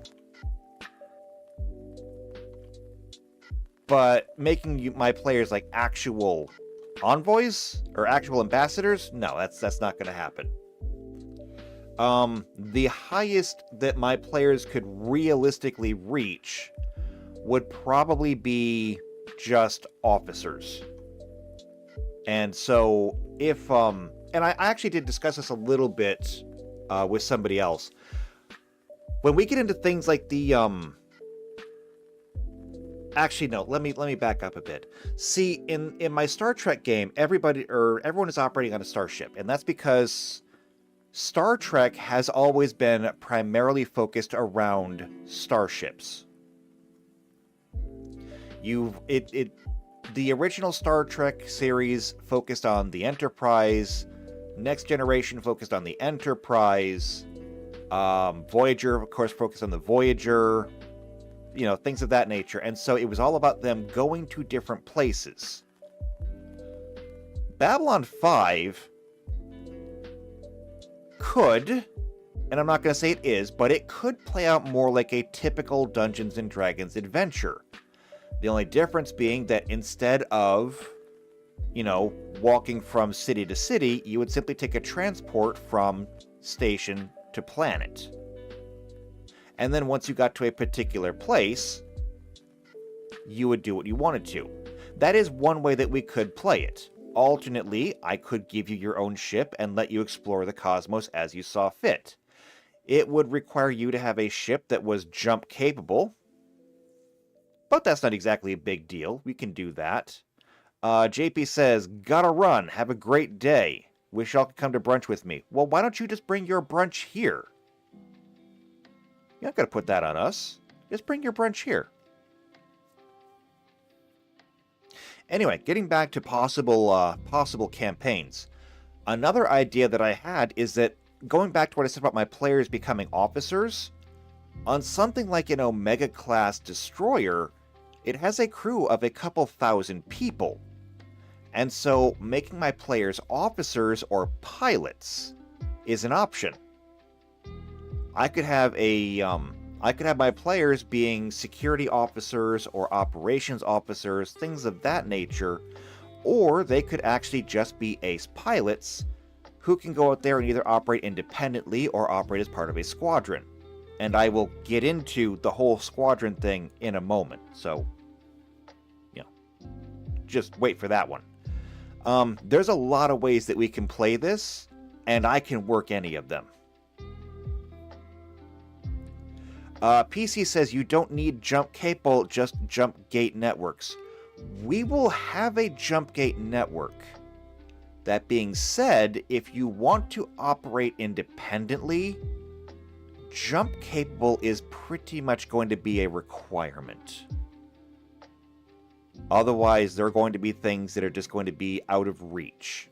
But making my players like actual envoys or actual ambassadors, no, that's not going to happen. The highest that my players could realistically reach would probably be just officers. And so if and I actually did discuss this a little bit with somebody else. When we get into things like the actually no, let me back up a bit. See, in my Star Trek game, everyone is operating on a starship, and that's because Star Trek has always been primarily focused around starships. The original Star Trek series focused on the Enterprise. Next Generation focused on the Enterprise. Voyager, of course, focused on the Voyager. Things of that nature. And so it was all about them going to different places. Babylon 5 could, and I'm not going to say it is, but it could play out more like a typical Dungeons & Dragons adventure. The only difference being that instead of, walking from city to city, you would simply take a transport from station to planet. And then once you got to a particular place, you would do what you wanted to. That is one way that we could play it. Alternately, I could give you your own ship and let you explore the cosmos as you saw fit. It would require you to have a ship that was jump capable, but that's not exactly a big deal. We can do that. JP says, gotta run. Have a great day. Wish y'all could come to brunch with me. Well, why don't you just bring your brunch here? You're not gonna put that on us. Just bring your brunch here. Anyway, getting back to possible campaigns. Another idea that I had is that, going back to what I said about my players becoming officers, on something like an Omega-class destroyer, it has a crew of a couple thousand people. And so making my players officers or pilots is an option. I could have my players being security officers or operations officers, things of that nature, or they could actually just be ace pilots who can go out there and either operate independently or operate as part of a squadron. And I will get into the whole squadron thing in a moment, so, just wait for that one. There's a lot of ways that we can play this, and I can work any of them. PC says you don't need jump capable, just jump gate networks. We will have a jump gate network. That being said, if you want to operate independently, jump capable is pretty much going to be a requirement. Otherwise, there are going to be things that are just going to be out of reach.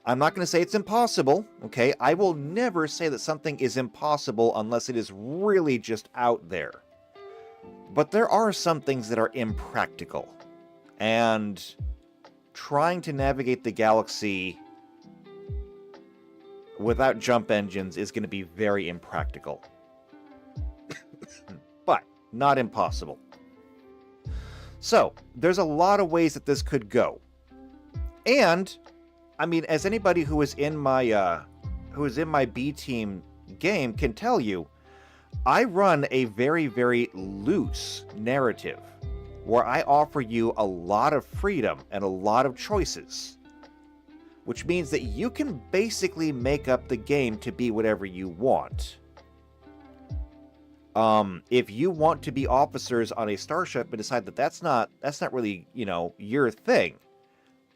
I'm not going to say it's impossible, okay? I will never say that something is impossible unless it is really just out there. But there are some things that are impractical. And trying to navigate the galaxy without jump engines is going to be very impractical. But not impossible. So, there's a lot of ways that this could go. And, I mean, as anybody who is in my B team game can tell you, I run a very, very loose narrative where I offer you a lot of freedom and a lot of choices, which means that you can basically make up the game to be whatever you want. If you want to be officers on a starship and decide that that's not really, your thing,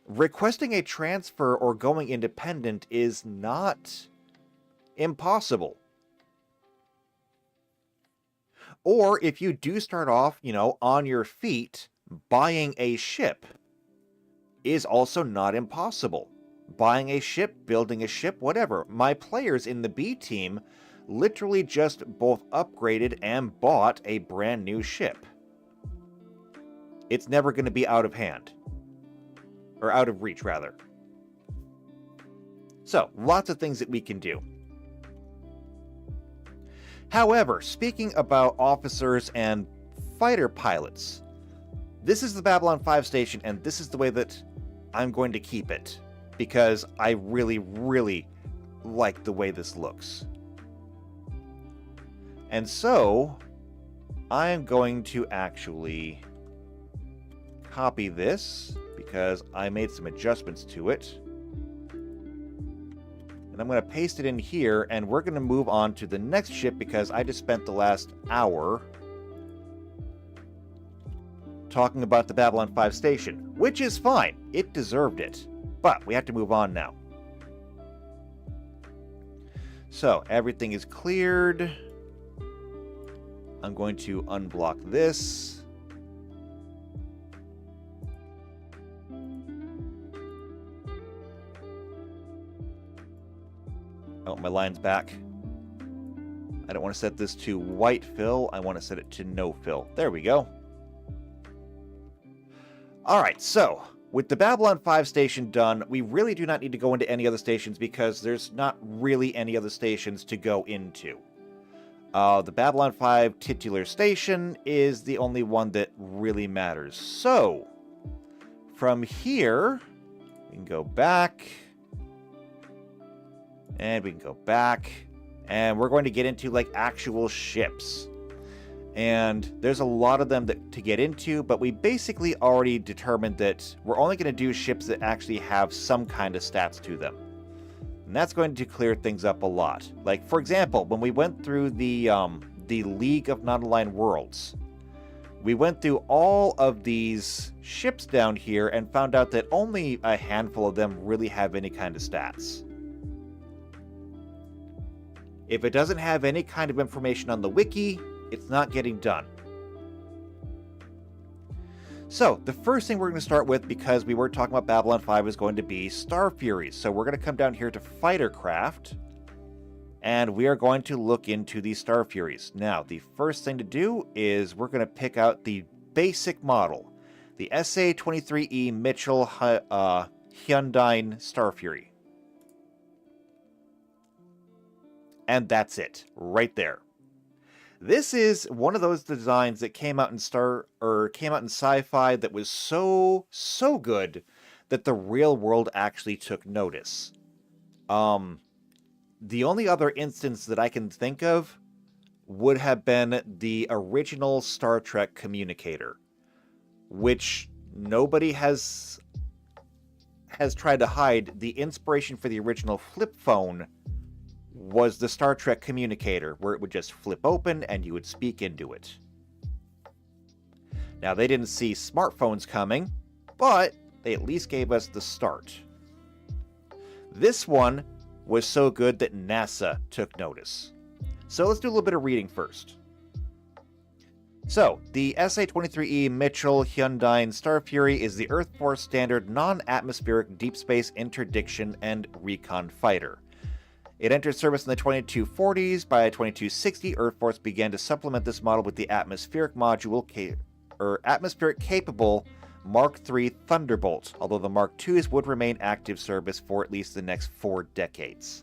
requesting a transfer or going independent is not impossible. Or if you do start off, on your feet, buying a ship is also not impossible. Buying a ship, building a ship, whatever. My players in the B team literally just both upgraded and bought a brand new ship. It's never going to be out of hand. Or out of reach, rather. So, lots of things that we can do. However, speaking about officers and fighter pilots, this is the Babylon 5 station, and this is the way that I'm going to keep it, because I really, really like the way this looks. And so, I am going to actually copy this, because I made some adjustments to it. And I'm going to paste it in here, and we're going to move on to the next ship, because I just spent the last hour talking about the Babylon 5 station, which is fine. It deserved it. But we have to move on now. So, everything is cleared. I'm going to unblock this. Oh, my line's back. I don't want to set this to white fill. I want to set it to no fill. There we go. Alright, so, with the Babylon 5 station done, we really do not need to go into any other stations because there's not really any other stations to go into. The Babylon 5 titular station is the only one that really matters. So, from here, we can go back, and we can go back, and we're going to get into, like, actual ships. And there's a lot of them to get into, but we basically already determined that we're only going to do ships that actually have some kind of stats to them. And that's going to clear things up a lot. Like, for example, when we went through the League of Non-Aligned Worlds, we went through all of these ships down here and found out that only a handful of them really have any kind of stats. If it doesn't have any kind of information on the wiki, it's not getting done. So, the first thing we're going to start with, because we were talking about Babylon 5, is going to be Star Furies. So we're going to come down here to Fighter Craft, and we are going to look into the Star Furies. Now, the first thing to do is we're going to pick out the basic model, the SA-23E Mitchell Hyundai Star Fury. And that's it, right there. This is one of those designs that came out in Sci-Fi that was so good that the real world actually took notice. The only other instance that I can think of would have been the original Star Trek communicator, which nobody has tried to hide. The inspiration for the original flip phone was the Star Trek communicator, where it would just flip open and you would speak into it. Now, they didn't see smartphones coming, but they at least gave us the start. This one was so good that NASA took notice. So let's do a little bit of reading first. So, the SA-23E Mitchell Hyundai Star Fury is the Earth Force standard non-atmospheric deep space interdiction and recon fighter. It entered service in the 2240s. By 2260, Earth Force began to supplement this model with the atmospheric atmospheric-capable Mark III Thunderbolt, although the Mark IIs would remain active service for at least the next 4 decades.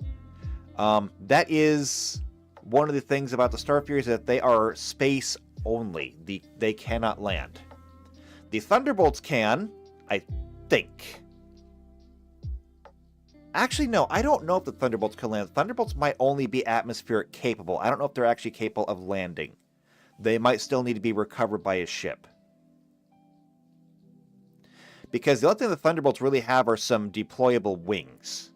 That is one of the things about the Star Furies, that they are space only. They cannot land. The Thunderbolts can, I think. Actually, no, I don't know if the Thunderbolts can land. Thunderbolts might only be atmospheric capable. I don't know if they're actually capable of landing. They might still need to be recovered by a ship. Because the only thing the Thunderbolts really have are some deployable wings.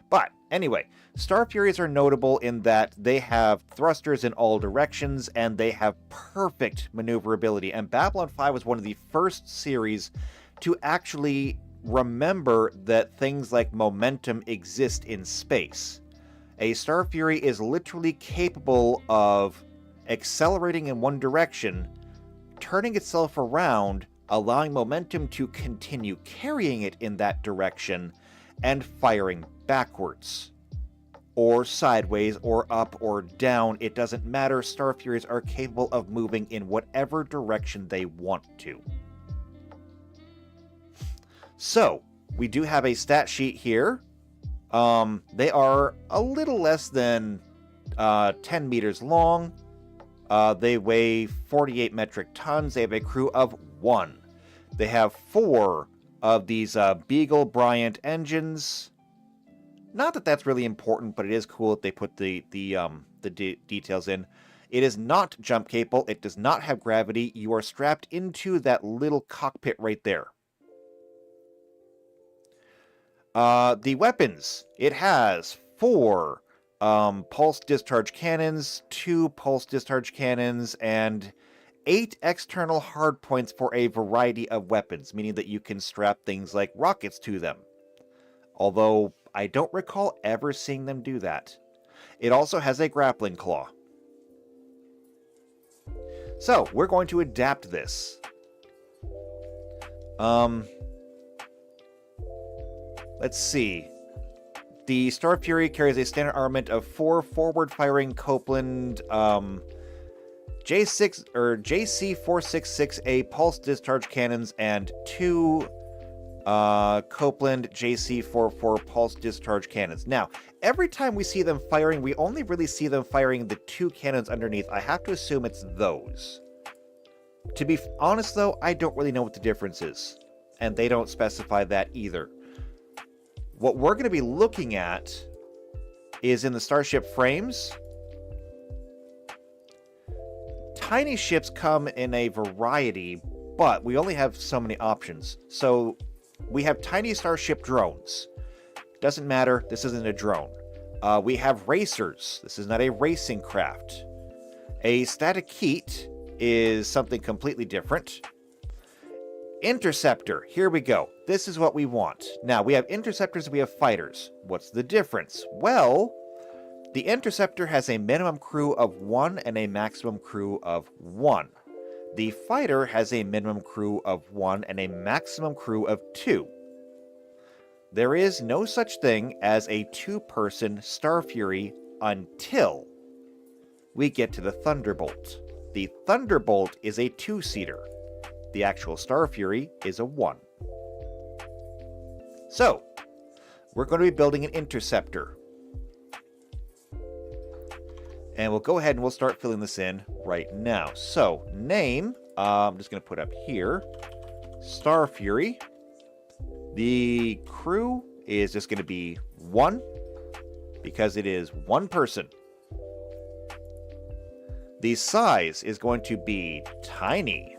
But, anyway, Star Furies are notable in that they have thrusters in all directions, and they have perfect maneuverability. And Babylon 5 was one of the first series to actually remember that things like momentum exist in space. A Star Fury is literally capable of accelerating in one direction, turning itself around, allowing momentum to continue carrying it in that direction, and firing backwards. Or sideways, or up, or down. It doesn't matter. Star Furies are capable of moving in whatever direction they want to. So, we do have a stat sheet here. They are a little less than 10 meters long. They weigh 48 metric tons. They have a crew of 1. They have 4 of these Beagle Bryant engines. Not that that's really important, but it is cool that they put the details in. It is not jump capable. It does not have gravity. You are strapped into that little cockpit right there. The weapons. It has 4 pulse discharge cannons, 2 pulse discharge cannons, and 8 external hardpoints for a variety of weapons, meaning that you can strap things like rockets to them. Although, I don't recall ever seeing them do that. It also has a grappling claw. So, we're going to adapt this. Let's see. The Star Fury carries a standard armament of 4 forward-firing Copeland JC466A pulse discharge cannons and 2 Copeland JC44 pulse discharge cannons. Now, every time we see them firing, we only really see them firing the 2 cannons underneath. I have to assume it's those. To be honest, though, I don't really know what the difference is, and they don't specify that either. What we're going to be looking at is in the Starship frames. Tiny ships come in a variety, but we only have so many options. So we have tiny Starship drones. Doesn't matter, this isn't a drone. We have racers. This is not a racing craft. A Statikete is something completely different. Interceptor, here we go. This is what we want. Now, we have interceptors and we have fighters. What's the difference? Well, the interceptor has a minimum crew of 1 and a maximum crew of 1. The fighter has a minimum crew of 1 and a maximum crew of 2. There is no such thing as a 2-person Star Fury until we get to the Thunderbolt. The Thunderbolt is a 2-seater. The actual Star Fury is a 1. So, we're going to be building an interceptor. And we'll go ahead and we'll start filling this in right now. So, name, I'm just going to put up here, Star Fury. The crew is just going to be 1, because it is 1 person. The size is going to be tiny.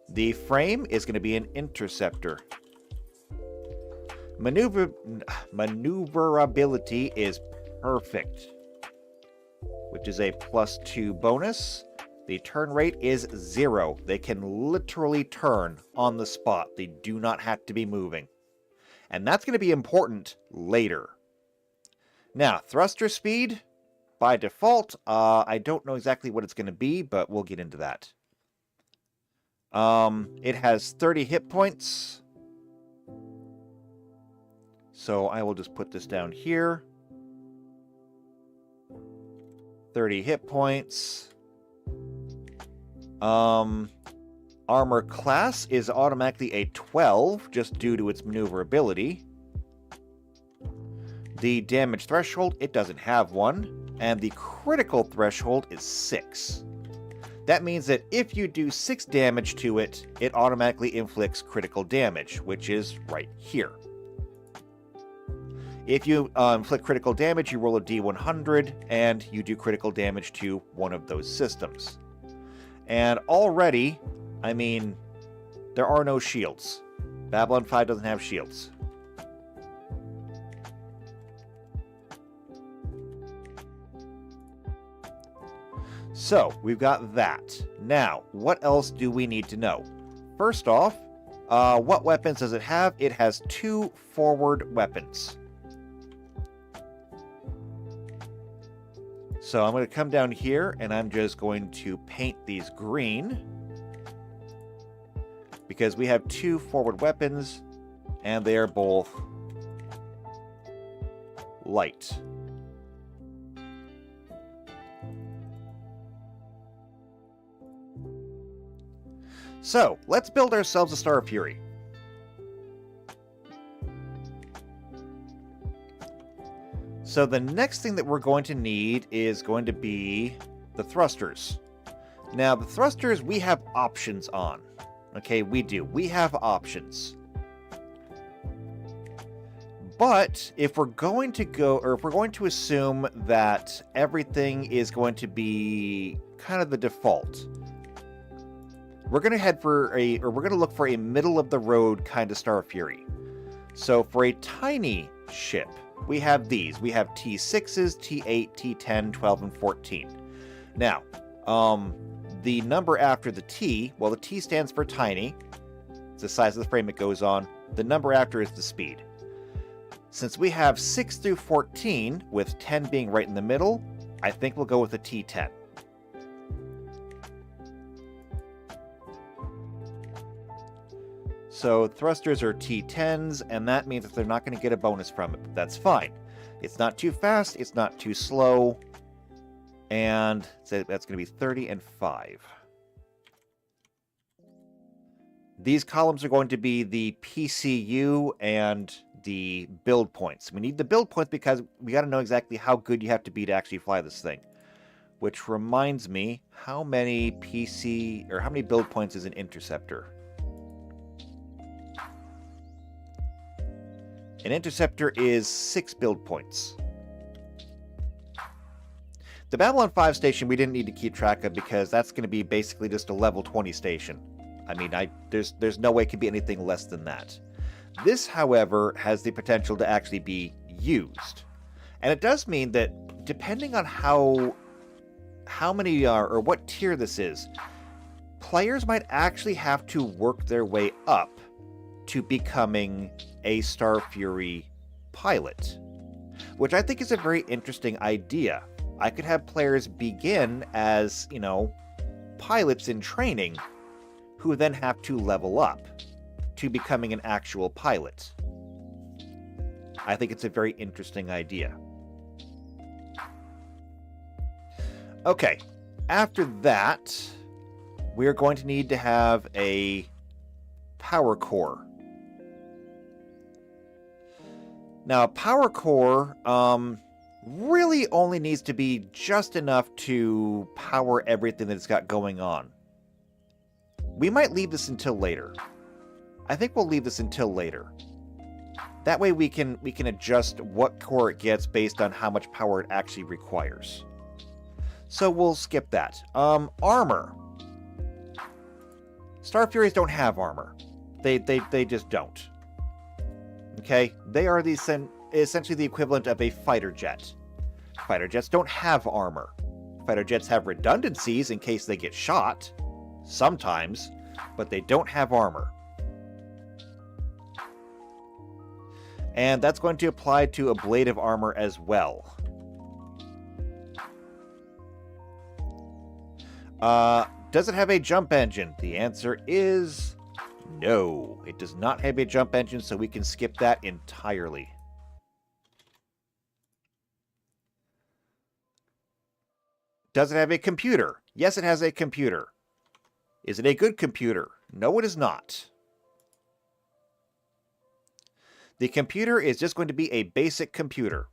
The frame is going to be an interceptor. Maneuverability is perfect, which is a +2 bonus. The turn rate is 0. They can literally turn on the spot. They do not have to be moving. And that's going to be important later. Now, thruster speed, By default, I don't know exactly what it's going to be, but we'll get into that. It has 30 hit points. So I will just put this down here. 30 hit points. Armor class is automatically a 12, just due to its maneuverability. The damage threshold, it doesn't have one. And the critical threshold is 6. That means that if you do 6 damage to it, it automatically inflicts critical damage, which is right here. If you inflict critical damage, you roll a d100, and you do critical damage to one of those systems. And already, I mean, there are no shields. Babylon 5 doesn't have shields. So, we've got that. Now, what else do we need to know? First off, what weapons does it have? It has 2 forward weapons. So I'm going to come down here, and I'm just going to paint these green. Because we have 2 forward weapons, and they are both light. So, let's build ourselves a Star Fury. So the next thing that we're going to need is going to be the thrusters. Now, the thrusters we have options on. Okay, we do. We have options. But if we're going to go, or if we're going to assume that everything is going to be kind of the default, we're going to head for we're going to look for a middle of the road kind of Star Fury. So for a tiny ship, we have these. We have T6s, T8, T10, 12, and 14. Now, the number after the T, well, the T stands for tiny. It's the size of the frame it goes on. The number after is the speed. Since we have 6 through 14, with 10 being right in the middle, I think we'll go with a T10. So thrusters are T10s, and that means that they're not going to get a bonus from it, but that's fine. It's not too fast, it's not too slow, and so that's going to be 30 and 5. These columns are going to be the PCU and the build points. We need the build points because we got to know exactly how good you have to be to actually fly this thing. Which reminds me, how many build points is an interceptor? An interceptor is 6 build points. The Babylon 5 station we didn't need to keep track of because that's going to be basically just a level 20 station. I mean, there's no way it could be anything less than that. This, however, has the potential to actually be used. And it does mean that depending on how many are, or what tier this is, players might actually have to work their way up to becoming a Star Fury pilot, which I think is a very interesting idea. I could have players begin as, pilots in training who then have to level up to becoming an actual pilot. I think it's a very interesting idea. Okay, after that, we're going to need to have a power core. Now, a power core really only needs to be just enough to power everything that it's got going on. We might leave this until later. I think we'll leave this until later. That way we can adjust what core it gets based on how much power it actually requires. So we'll skip that. Armor. Star Furies don't have armor. They just don't. Okay? They are essentially the equivalent of a fighter jet. Fighter jets don't have armor. Fighter jets have redundancies in case they get shot. Sometimes. But they don't have armor. And that's going to apply to ablative armor as well. Does it have a jump engine? The answer is no. It does not have a jump engine, so we can skip that entirely. Does it have a computer? Yes, it has a computer. Is it a good computer? No, it is not. The computer is just going to be a basic computer.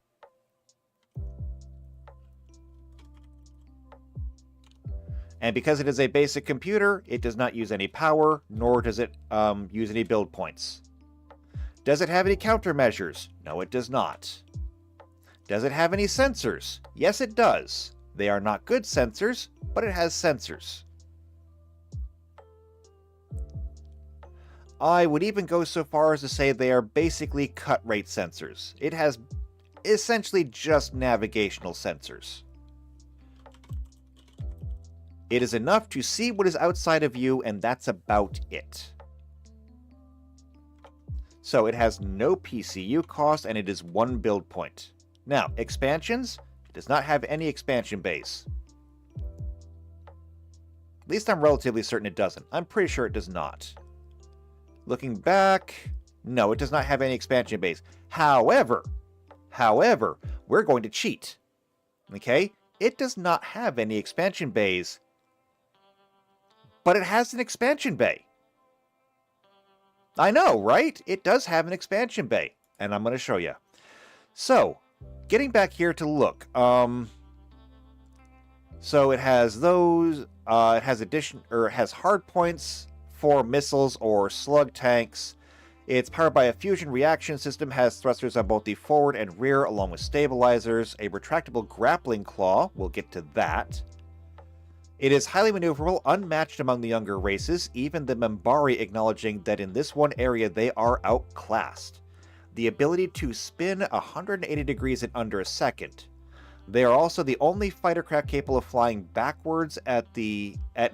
And because it is a basic computer, it does not use any power, nor does it use any build points. Does it have any countermeasures? No, it does not. Does it have any sensors? Yes, it does. They are not good sensors, but it has sensors. I would even go so far as to say they are basically cut rate sensors. It has essentially just navigational sensors. It is enough to see what is outside of you, and that's about it. So it has no PCU cost, and it is 1 build point. Now, expansions? It does not have any expansion base. At least I'm relatively certain it doesn't. I'm pretty sure it does not. Looking back, no, it does not have any expansion base. However, we're going to cheat. Okay? It does not have any expansion bays, but it has an expansion bay. I know, right? It does have an expansion bay, and I'm going to show you. So, getting back here to look. So it has those. It has hard points for missiles or slug tanks. It's powered by a fusion reaction system, has thrusters on both the forward and rear along with stabilizers, a retractable grappling claw, we'll get to that. It is highly maneuverable, unmatched among the younger races, even the Minbari acknowledging that in this one area they are outclassed. The ability to spin 180 degrees in under a second. They are also the only fighter craft capable of flying backwards at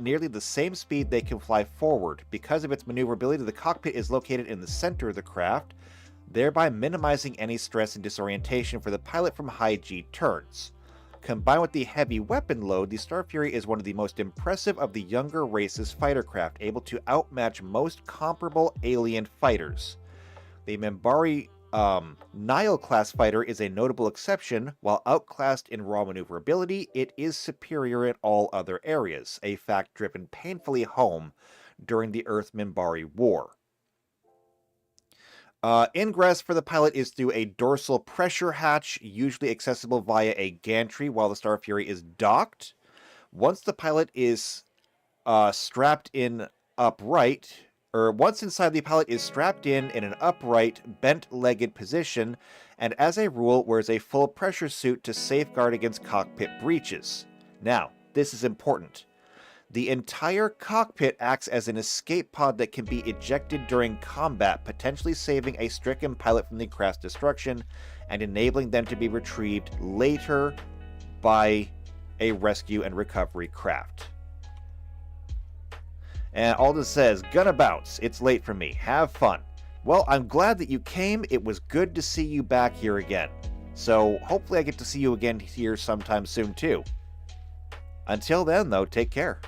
nearly the same speed they can fly forward. Because of its maneuverability, the cockpit is located in the center of the craft, thereby minimizing any stress and disorientation for the pilot from high G turns. Combined with the heavy weapon load, the Star Fury is one of the most impressive of the younger race's fighter craft, able to outmatch most comparable alien fighters. The Minbari Nile-class fighter is a notable exception. While outclassed in raw maneuverability, it is superior in all other areas, a fact driven painfully home during the Earth-Minbari War. Ingress for the pilot is through a dorsal pressure hatch, usually accessible via a gantry while the Star Fury is docked. Once the pilot is strapped in upright, once inside, the pilot is strapped in an upright, bent-legged position, and as a rule wears a full pressure suit to safeguard against cockpit breaches. Now, this is important. The entire cockpit acts as an escape pod that can be ejected during combat, potentially saving a stricken pilot from the craft's destruction and enabling them to be retrieved later by a rescue and recovery craft. And all this says, gonna bounce. It's late for me. Have fun. Well, I'm glad that you came. It was good to see you back here again. So hopefully I get to see you again here sometime soon too. Until then, though, take care.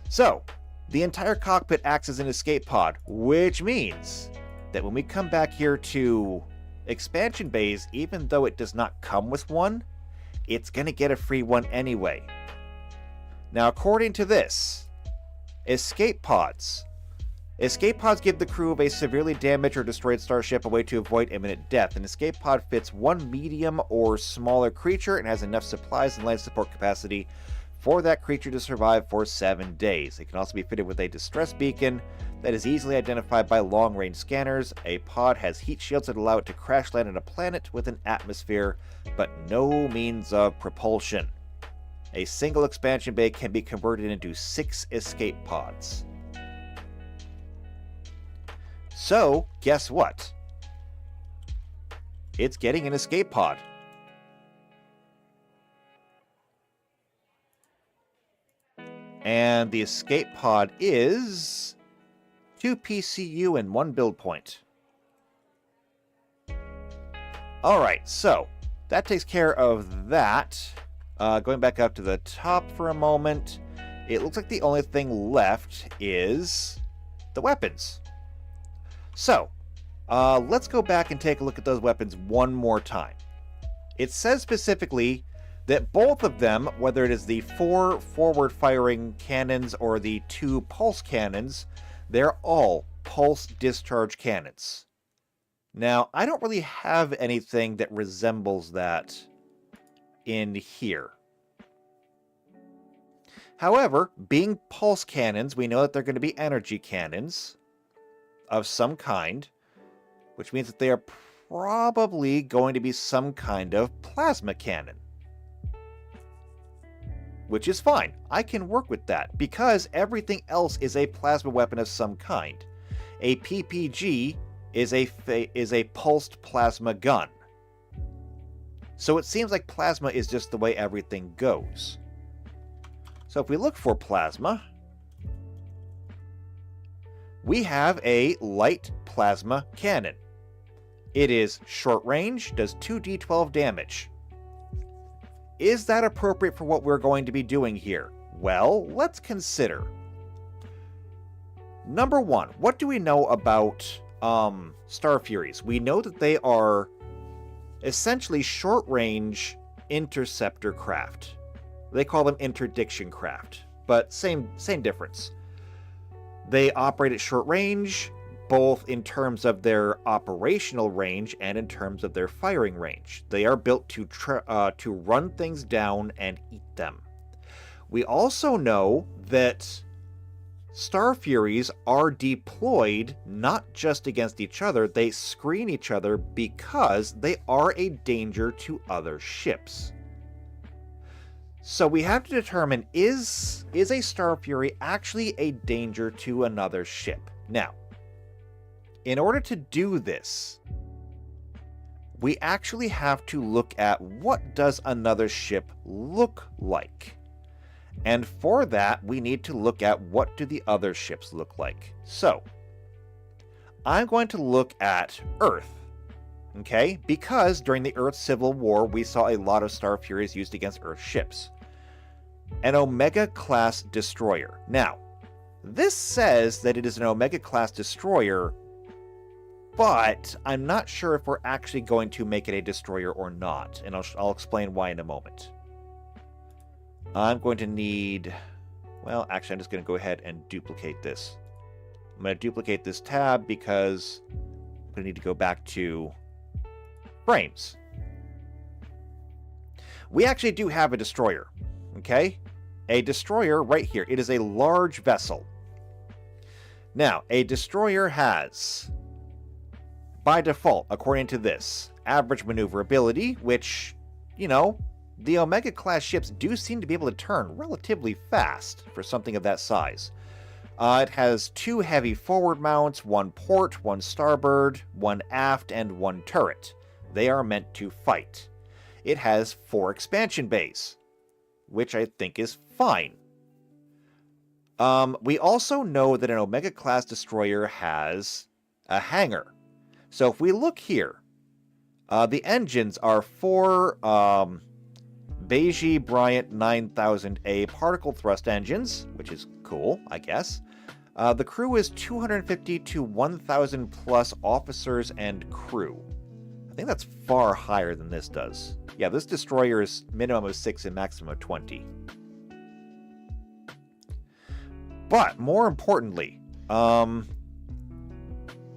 So, the entire cockpit acts as an escape pod, which means that when we come back here to expansion bays, even though it does not come with one, it's going to get a free one anyway. Now, according to this, escape pods give the crew of a severely damaged or destroyed starship a way to avoid imminent death. An escape pod fits one medium or smaller creature and has enough supplies and life support capacity for that creature to survive for 7 days. It can also be fitted with a distress beacon that is easily identified by long-range scanners. A pod has heat shields that allow it to crash land on a planet with an atmosphere, but no means of propulsion. A single expansion bay can be converted into 6 escape pods. So, guess what? It's getting an escape pod. And the escape pod is 2 PCU and 1 build point. Alright, so that takes care of that. Going back up to the top for a moment, it looks like the only thing left is the weapons. So, let's go back and take a look at those weapons one more time. It says specifically that both of them, whether it is the 4 forward-firing cannons or the 2 pulse cannons, they're all pulse discharge cannons. Now, I don't really have anything that resembles that in here. However, being pulse cannons, we know that they're going to be energy cannons of some kind, which means that they are probably going to be some kind of plasma cannon. Which is fine. I can work with that, because everything else is a plasma weapon of some kind. A PPG is a pulsed plasma gun. So it seems like plasma is just the way everything goes. So if we look for plasma, we have a light plasma cannon. It is short range, does 2d12 damage. Is that appropriate for what we're going to be doing here? Well, let's consider. Number 1, what do we know about Star Furies? We know that they are essentially short-range interceptor craft. They call them interdiction craft, but same difference. They operate at short range, both in terms of their operational range and in terms of their firing range. They are built to run things down and eat them. We also know that Star Furies are deployed not just against each other, they screen each other because they are a danger to other ships. So we have to determine, is a Star Fury actually a danger to another ship? Now, in order to do this, we actually have to look at what does another ship look like. And for that, we need to look at what do the other ships look like. So, I'm going to look at Earth, okay? Because during the Earth Civil War, we saw a lot of Star Furies used against Earth ships. An Omega-class destroyer. Now, this says that it is an Omega-class destroyer, but I'm not sure if we're actually going to make it a destroyer or not, and I'll explain why in a moment. I'm going to need... Well, actually, I'm just going to go ahead and duplicate this. I'm going to duplicate this tab because I'm going to need to go back to frames. We actually do have a destroyer, okay? A destroyer right here. It is a large vessel. Now, a destroyer has, by default, according to this, average maneuverability, which, you know, the Omega-class ships do seem to be able to turn relatively fast for something of that size. It has 2 heavy forward mounts, 1 port, 1 starboard, 1 aft, and 1 turret. They are meant to fight. It has 4 expansion bays, which I think is fine. We also know that an Omega-class destroyer has a hangar. So if we look here, the engines are 4 Beige Bryant 9000A particle thrust engines, which is cool, I guess. The crew is 250 to 1,000 plus officers and crew. I think that's far higher than this does. Yeah, this destroyer is minimum of 6 and maximum of 20. But, more importantly,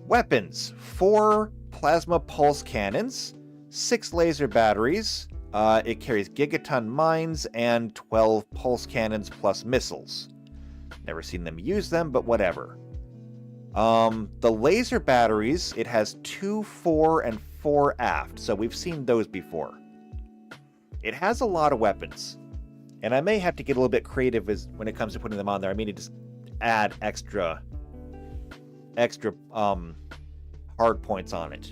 weapons. 4 plasma pulse cannons, 6 laser batteries, it carries gigaton mines, and 12 pulse cannons plus missiles. Never seen them use them, but whatever. The laser batteries, it has 2 fore and 4 aft, so we've seen those before. It has a lot of weapons, and I may have to get a little bit creative when it comes to putting them on there. I mean, to just add extra hard points on it.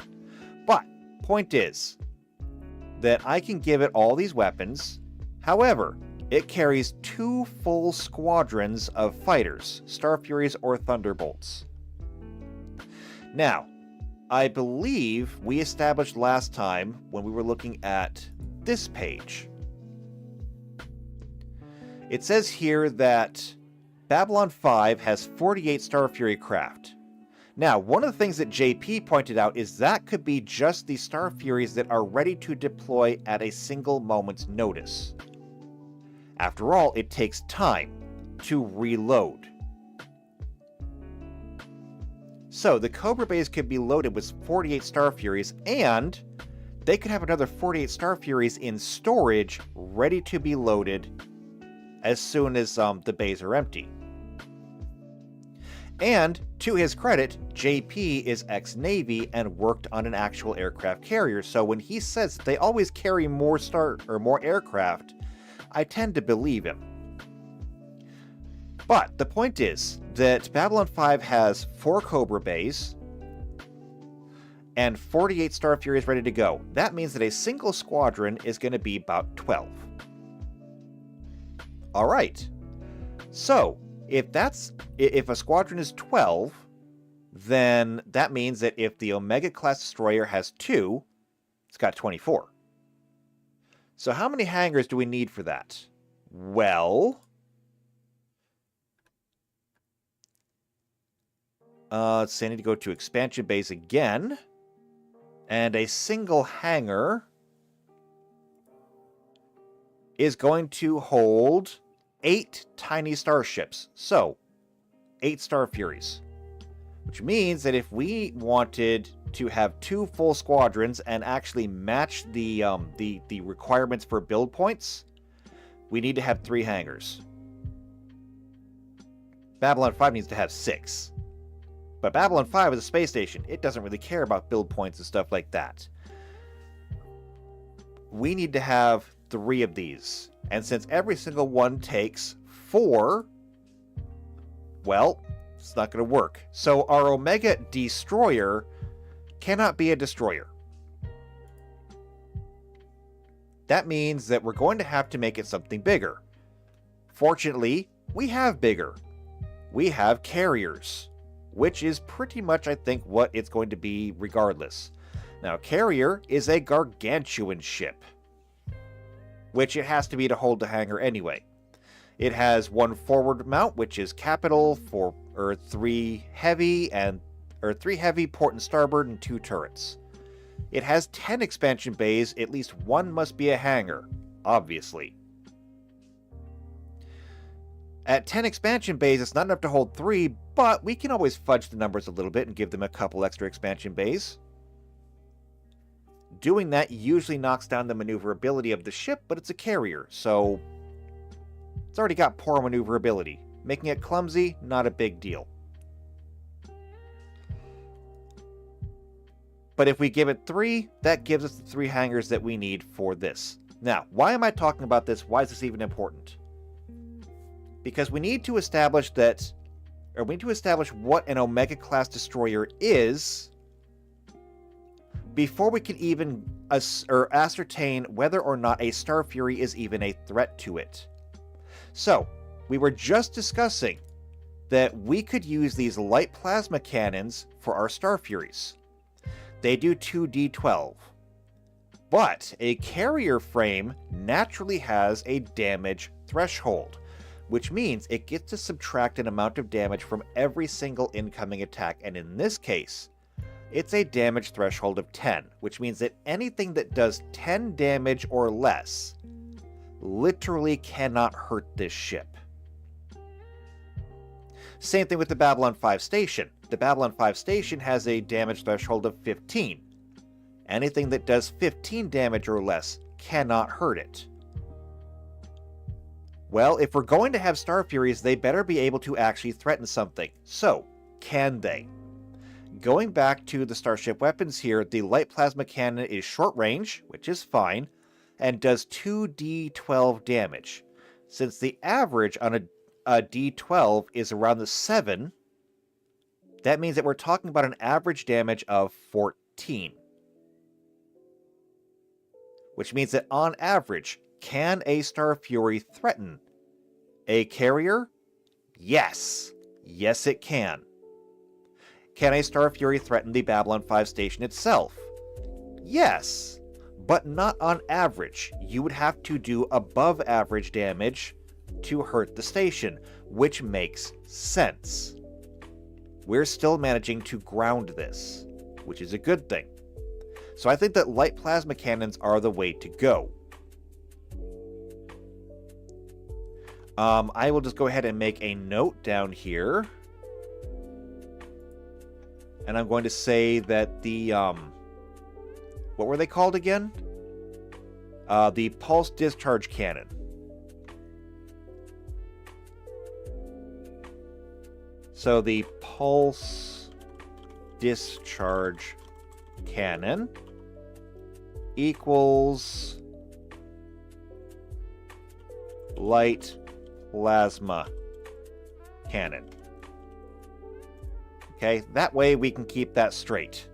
But, point is that I can give it all these weapons. However, it carries 2 full squadrons of fighters, Star Furies or Thunderbolts. Now, I believe we established last time when we were looking at this page It says here that Babylon 5 has 48 Star Fury craft. Now, one of the things that JP pointed out is that could be just the Star Furies that are ready to deploy at a single moment's notice. After all, it takes time to reload. So, the Cobra Bays could be loaded with 48 Star Furies, and they could have another 48 Star Furies in storage, ready to be loaded as soon as the bays are empty. And, to his credit, JP is ex-Navy and worked on an actual aircraft carrier, so when he says that they always carry more aircraft, I tend to believe him. But the point is that Babylon 5 has 4 Cobra Bays and 48 Star Furies ready to go. That means that a single squadron is going to be about 12. Alright, so if a squadron is 12, then that means that if the Omega-class destroyer has 2, it's got 24. So how many hangars do we need for that? Well, let's see, I need to go to expansion base again. And a single hangar is going to hold 8 tiny starships. So, 8 Star Furies. Which means that if we wanted to have 2 full squadrons and actually match the requirements for build points, we need to have 3 hangars. Babylon 5 needs to have 6. But Babylon 5 is a space station. It doesn't really care about build points and stuff like that. We need to have 3 of these. And since every single one takes 4, well, it's not going to work. So our Omega Destroyer cannot be a destroyer. That means that we're going to have to make it something bigger. Fortunately, we have bigger. We have carriers, which is pretty much, I think, what it's going to be regardless. Now, carrier is a gargantuan ship, which it has to be to hold the hangar anyway. It has 1 forward mount, which is capital, for 3 heavy, port and starboard, and 2 turrets. It has 10 expansion bays. At least 1 must be a hangar, obviously. At 10 expansion bays, it's not enough to hold 3, but we can always fudge the numbers a little bit and give them a couple extra expansion bays. Doing that usually knocks down the maneuverability of the ship, but it's a carrier, so it's already got poor maneuverability. Making it clumsy, not a big deal. But if we give it 3, that gives us the 3 hangars that we need for this. Now, why am I talking about this? Why is this even important? Because we need to establish what an Omega-class destroyer is before we can even ascertain whether or not a Star Fury is even a threat to it. So, we were just discussing that we could use these light plasma cannons for our Star Furies. They do 2d12. But a carrier frame naturally has a damage threshold, which means it gets to subtract an amount of damage from every single incoming attack, and in this case, it's a damage threshold of 10, which means that anything that does 10 damage or less literally cannot hurt this ship. Same thing with the Babylon 5 station. The Babylon 5 station has a damage threshold of 15. Anything that does 15 damage or less cannot hurt it. Well, if we're going to have Star Furies, they better be able to actually threaten something. So, can they? Going back to the Starship weapons here, the light plasma cannon is short range, which is fine, and does 2d12 damage. Since the average on a d12 is around the 7, that means that we're talking about an average damage of 14. Which means that on average, can a Star Fury threaten a carrier? Yes. Yes, it can. Can a Star Fury threaten the Babylon 5 station itself? Yes, but not on average. You would have to do above average damage to hurt the station, which makes sense. We're still managing to ground this, which is a good thing. So I think that light plasma cannons are the way to go. I will just go ahead and make a note down here. And I'm going to say that the, what were they called again? The pulse discharge cannon. So the pulse discharge cannon equals light plasma cannon. Okay, that way we can keep that straight.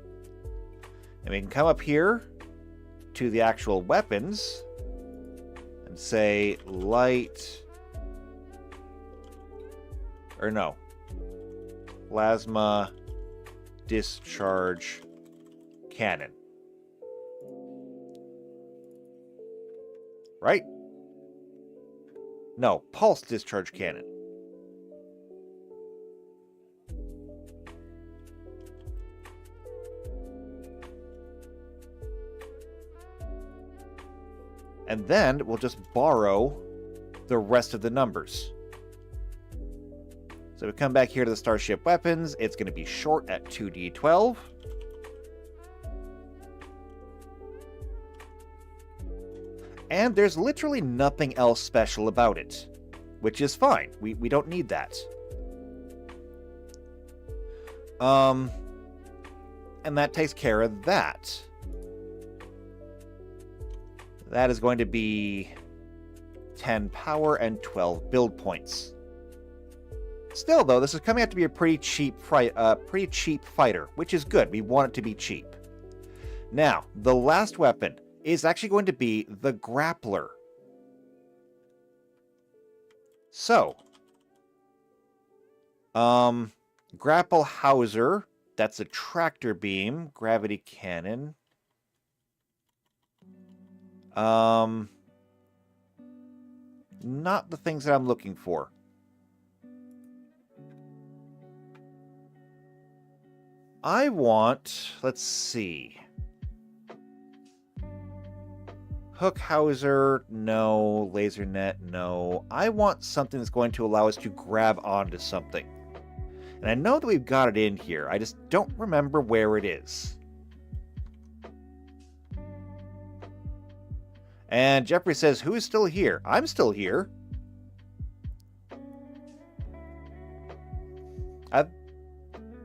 And we can come up here to the actual weapons and say light, or no, plasma discharge cannon. Right? No, pulse discharge cannon. And then we'll just borrow the rest of the numbers. So we come back here to the Starship Weapons. It's going to be short at 2d12. And there's literally nothing else special about it, which is fine. We don't need that. And that takes care of that. That is going to be 10 power and 12 build points. Still, though, this is coming out to be a pretty cheap fighter, which is good. We want it to be cheap. Now, the last weapon is actually going to be the grappler. So, grapple howser, that's a tractor beam, gravity cannon. Not the things that I'm looking for. I want, let's see. Hook howser, no. Laser net, no. I want something that's going to allow us to grab onto something. And I know that we've got it in here. I just don't remember where it is. And Jeffrey says, who's still here? I'm still here.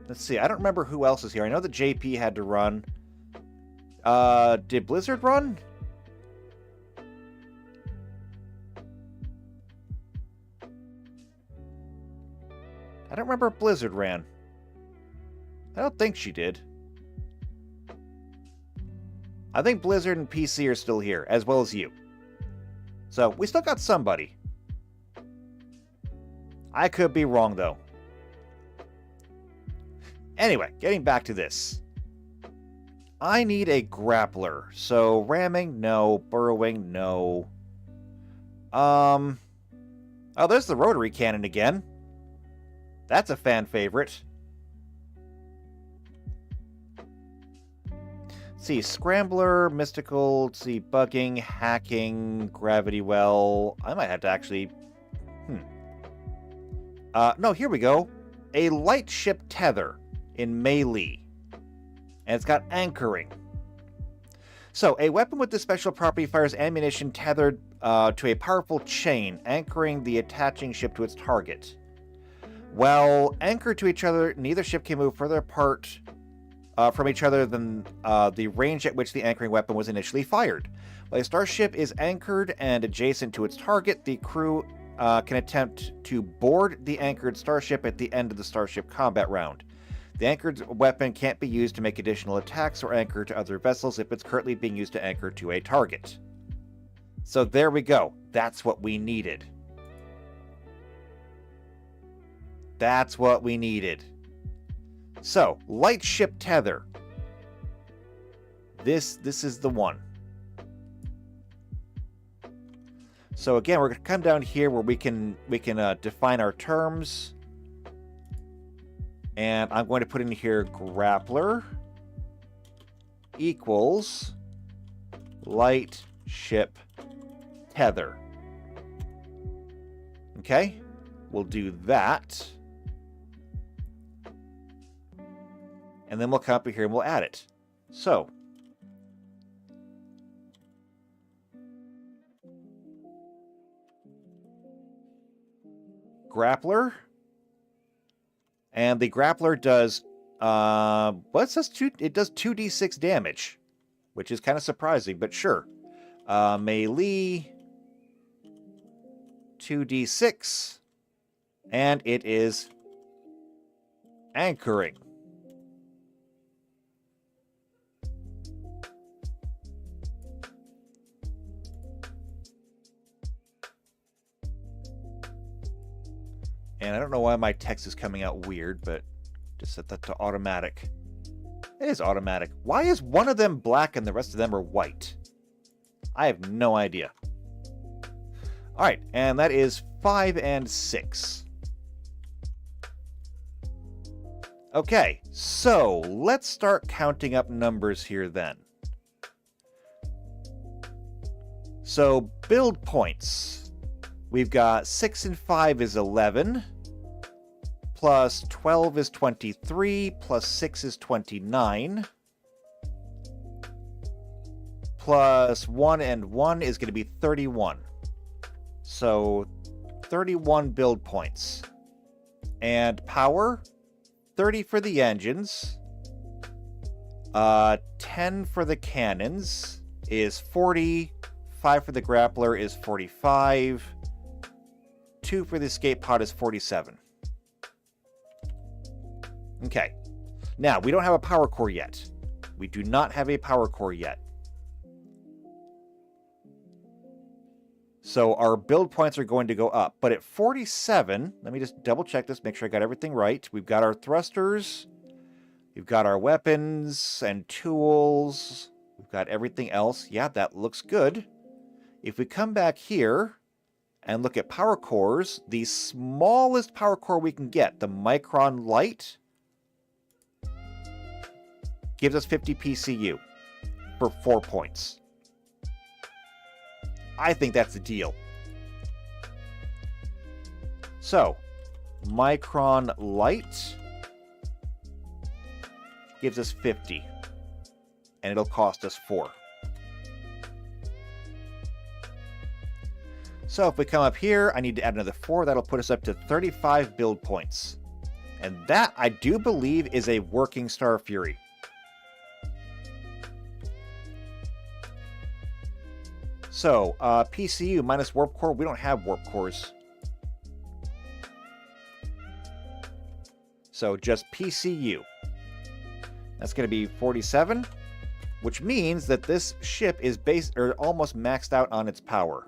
Let's see, I don't remember who else is here. I know that JP had to run. Did Blizzard run? I don't remember if Blizzard ran. I don't think she did. I think Blizzard and PC are still here, as well as you. So, we still got somebody. I could be wrong, though. Anyway, getting back to this. I need a grappler. So, ramming, no. Burrowing, no. Oh, there's the rotary cannon again. That's a fan favorite. Let's see, scrambler, mystical, let's see, bugging, hacking, gravity well. I might have to actually... no, here we go. A light ship tether in melee. And it's got anchoring. So, a weapon with this special property fires ammunition tethered to a powerful chain, anchoring the attaching ship to its target. While anchored to each other, neither ship can move further apart from each other than the range at which the anchoring weapon was initially fired. While a starship is anchored and adjacent to its target, the crew can attempt to board the anchored starship at the end of the starship combat round. The anchored weapon can't be used to make additional attacks or anchor to other vessels if it's currently being used to anchor to a target. So there we go. That's what we needed. That's what we needed. So, light ship tether. This is the one. So again, we're going to come down here where we can define our terms. And I'm going to put in here grappler equals light ship tether. Okay, we'll do that. And then we'll come up here and we'll add it. So, grappler. And the grappler does, it says it does 2d6 damage, which is kind of surprising, but sure. Melee, 2d6, and it is anchoring. And I don't know why my text is coming out weird, but just set that to automatic. It is automatic. Why is one of them black and the rest of them are white? I have no idea. Alright, and that is 5 and 6. Okay, so let's start counting up numbers here then. So, build points. We've got 6 and 5 is 11. Plus 12 is 23, plus 6 is 29. Plus 1 and 1 is going to be 31. So 31 build points. And power, 30 for the engines. 10 for the cannons is 40. 5 for the grappler is 45. 2 for the escape pod is 47. Okay, now we don't have a power core yet. We do not have a power core yet. So our build points are going to go up. But at 47, let me just double check this, make sure I got everything right. We've got our thrusters. We've got our weapons and tools. We've got everything else. Yeah, that looks good. If we come back here and look at power cores, the smallest power core we can get, the Micron Light, gives us 50 PCU for 4 points. I think that's a deal. So, Micron Light gives us 50. And it'll cost us 4. So if we come up here, I need to add another 4. That'll put us up to 35 build points. And that, I do believe, is a working Star Fury. So, PCU minus warp core. We don't have warp cores. So, just PCU. That's going to be 47, which means that this ship is almost maxed out on its power.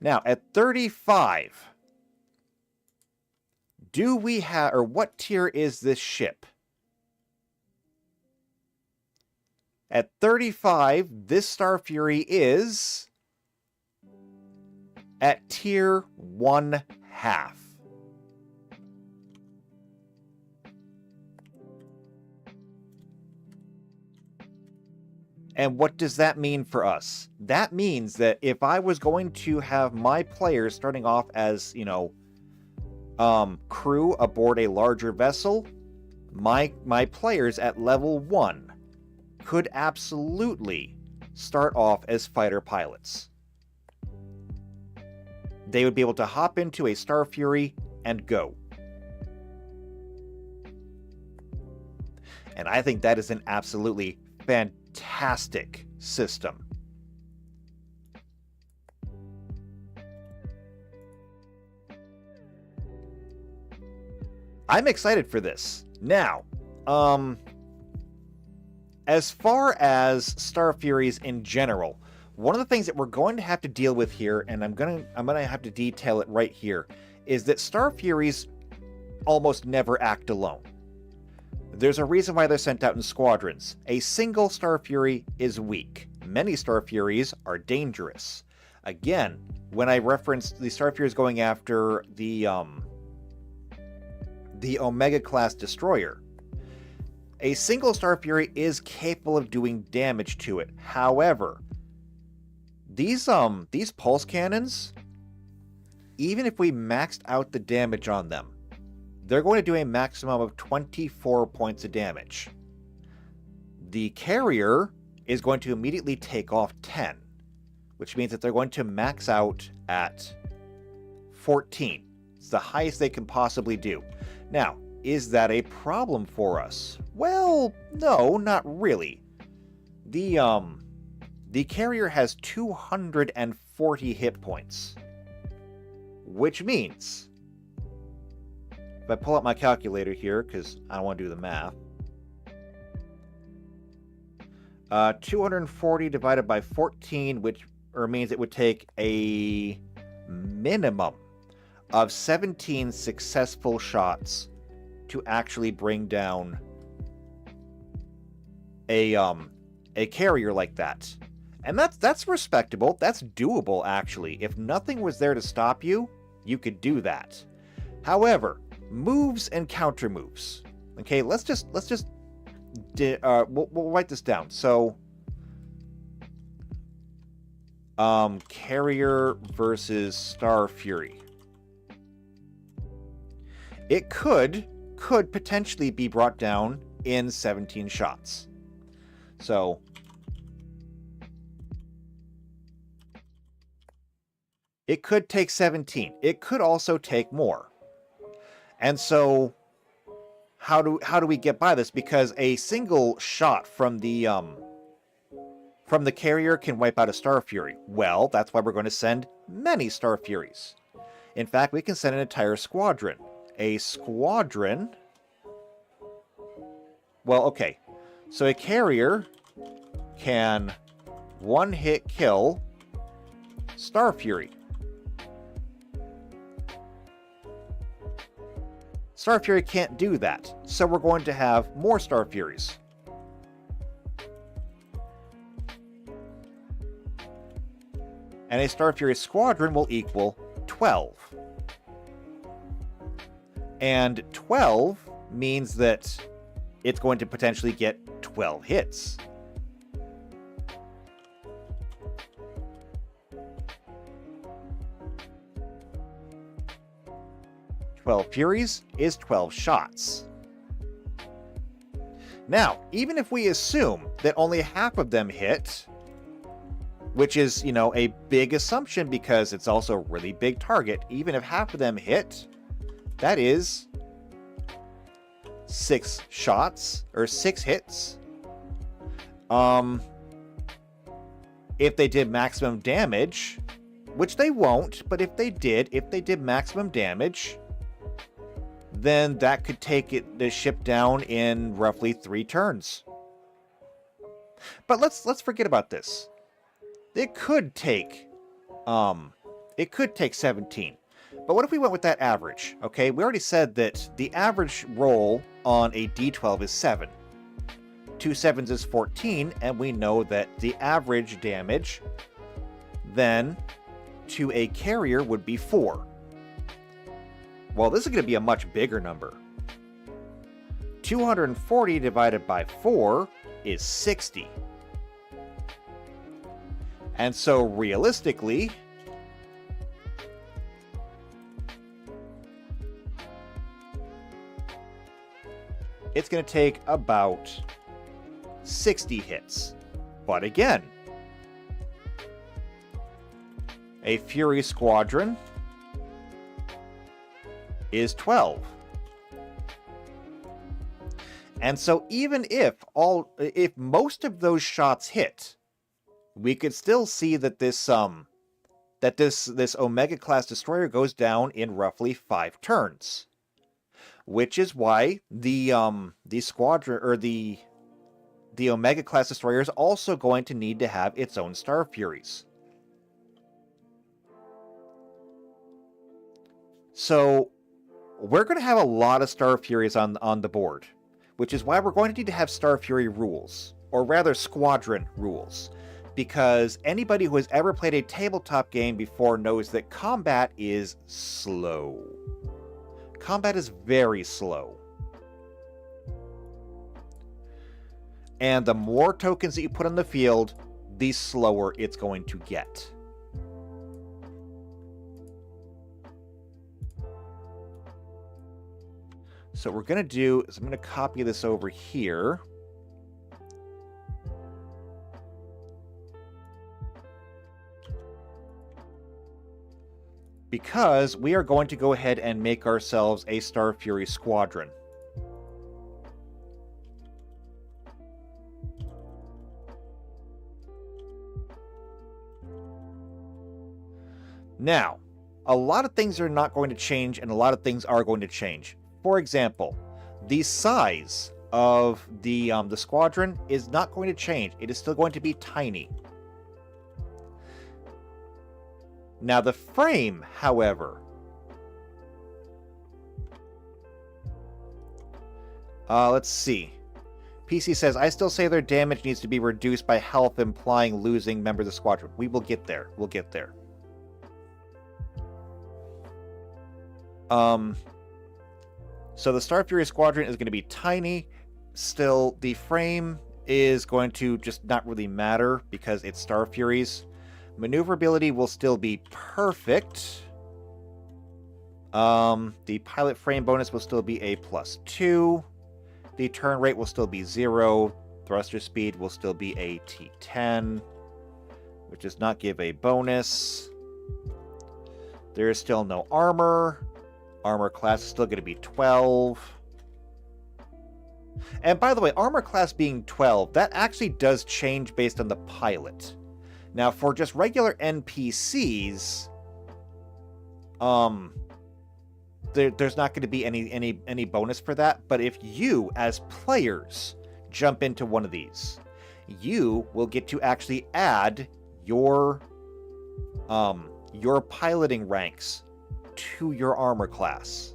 Now, at 35, do we have, or what tier is this ship? At 35, this Star Fury is at tier 1/2. And what does that mean for us? That means that if I was going to have my players starting off as, crew aboard a larger vessel, my players at level 1 could absolutely start off as fighter pilots. They would be able to hop into a Star Fury and go. And I think that is an absolutely fantastic system. I'm excited for this. Now, as far as Star Furies in general, one of the things that we're going to have to deal with here, and I'm gonna have to detail it right here, is that Star Furies almost never act alone. There's a reason why they're sent out in squadrons. A single Star Fury is weak. Many Star Furies are dangerous. Again, when I referenced the Star Furies going after the Omega class destroyer. A single Star Fury is capable of doing damage to it. However, these pulse cannons, even if we maxed out the damage on them, they're going to do a maximum of 24 points of damage. The carrier is going to immediately take off 10, which means that they're going to max out at 14. It's the highest they can possibly do. Now, is that a problem for us? Well, no, not really. The carrier has 240 hit points, which means, if I pull up my calculator here, because I don't want to do the math, 240 divided by 14, which means it would take a minimum of 17 successful shots to actually bring down a carrier like that. And that's respectable. That's doable, actually. If nothing was there to stop you, you could do that. However, moves and counter moves. Okay, we'll write this down. So, carrier versus Star Fury. It could potentially be brought down in 17 shots. So, it could take 17. It could also take more. And so, how do we get by this? Because a single shot from the carrier can wipe out a Star Fury. Well, that's why we're going to send many Star Furies. In fact, we can send an entire squadron. A squadron... Well, okay. So a carrier can one-hit kill Star Fury. Star Fury can't do that, so we're going to have more Star Furies. And a Star Fury squadron will equal 12. And 12 means that it's going to potentially get 12 hits. "12 Furies" is 12 shots. Now, even if we assume that only half of them hit, which is, a big assumption because it's also a really big target, even if half of them hit, that is 6 shots, or 6 hits. If they did maximum damage, which they won't, but if they did maximum damage, then that could take the ship down in roughly 3 turns. But let's forget about this. It could take 17. But what if we went with that average? Okay, we already said that the average roll on a D12 is 7. 2 7s is 14, and we know that the average damage then to a carrier would be 4. Well, this is going to be a much bigger number. 240 divided by 4 is 60. And so, realistically, it's going to take about 60 hits. But again, a Fury squadron is 12. And so even if most of those shots hit, we could still see that this Omega class destroyer goes down in roughly 5 turns. Which is why the squadron, or the Omega class destroyer, is also going to need to have its own Star Furies. So we're going to have a lot of Star Furies on the board, which is why we're going to need to have Star Fury rules, or rather squadron rules, because anybody who has ever played a tabletop game before knows that combat is slow. Combat is very slow. And the more tokens that you put on the field, the slower it's going to get. So what we're going to do is I'm going to copy this over here. Because we are going to go ahead and make ourselves a Star Fury squadron. Now, a lot of things are not going to change, and a lot of things are going to change. For example, the size of the squadron is not going to change. It is still going to be tiny. Now, the frame, however, let's see. PC says, I still say their damage needs to be reduced by health, implying losing members of the squadron. We will get there. We'll get there. So the Star Fury squadron is going to be tiny. Still, the frame is going to just not really matter because it's Star Furies. Maneuverability will still be perfect. The pilot frame bonus will still be a +2. The turn rate will still be 0. Thruster speed will still be a T10, which does not give a bonus. There is still no armor. Armor class is still going to be 12. And by the way, armor class being 12, that actually does change based on the pilot. Now, for just regular NPCs, there's not going to be any bonus for that. But if you, as players, jump into one of these, you will get to actually add your piloting ranks to your armor class.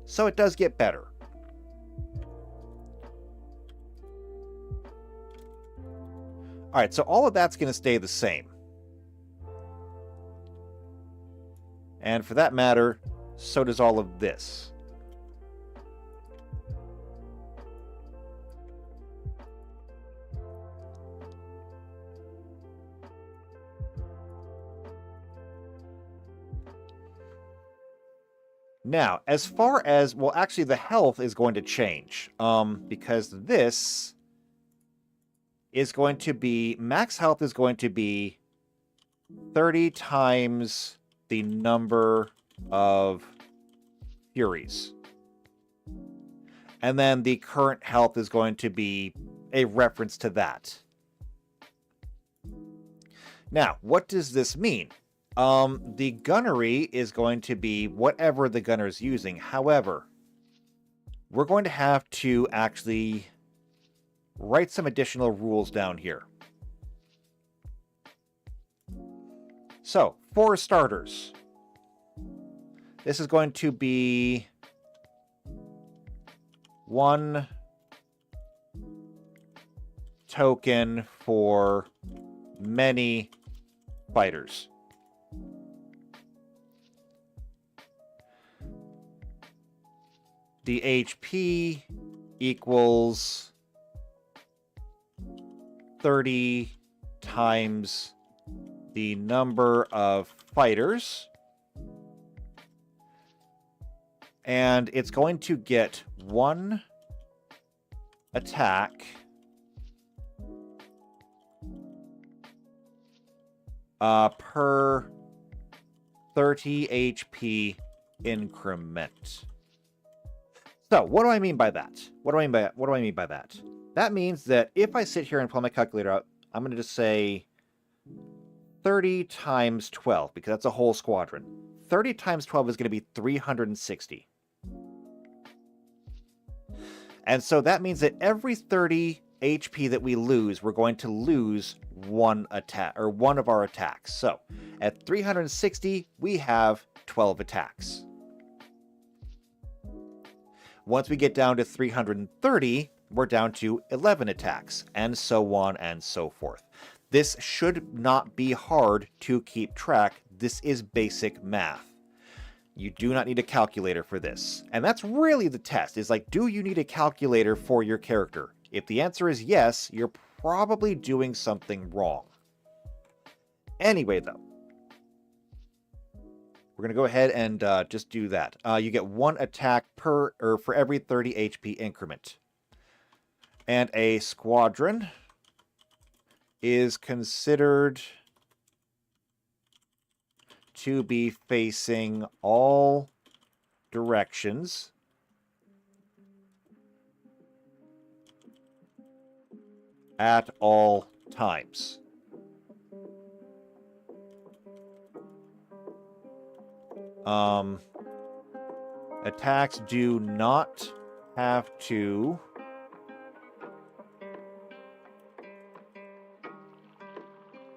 So it does get better. Alright, so all of that's going to stay the same. And for that matter, so does all of this. Now, as far as, well, actually the health is going to change, because this is going to be, max health is going to be 30 times the number of Furies. And then the current health is going to be a reference to that. Now, what does this mean? The gunnery is going to be whatever the gunner's using. However, we're going to have to actually write some additional rules down here. So, for starters, this is going to be 1 token for many fighters. The HP equals 30 times the number of fighters. And it's going to get 1 attack per 30 HP increment. So, what do I mean by that? What do I mean by that? That means that if I sit here and pull my calculator out, I'm going to just say 30 times 12, because that's a whole squadron. 30 times 12 is going to be 360. And so that means that every 30 HP that we lose, we're going to lose 1 attack, or 1 of our attacks. So, at 360, we have 12 attacks. Once we get down to 330, we're down to 11 attacks, and so on and so forth. This should not be hard to keep track. This is basic math. You do not need a calculator for this. And that's really the test, is like, do you need a calculator for your character? If the answer is yes, you're probably doing something wrong. Anyway, though, we're going to go ahead and just do that. You get 1 attack for every 30 HP increment. And a squadron is considered to be facing all directions at all times. Attacks do not have to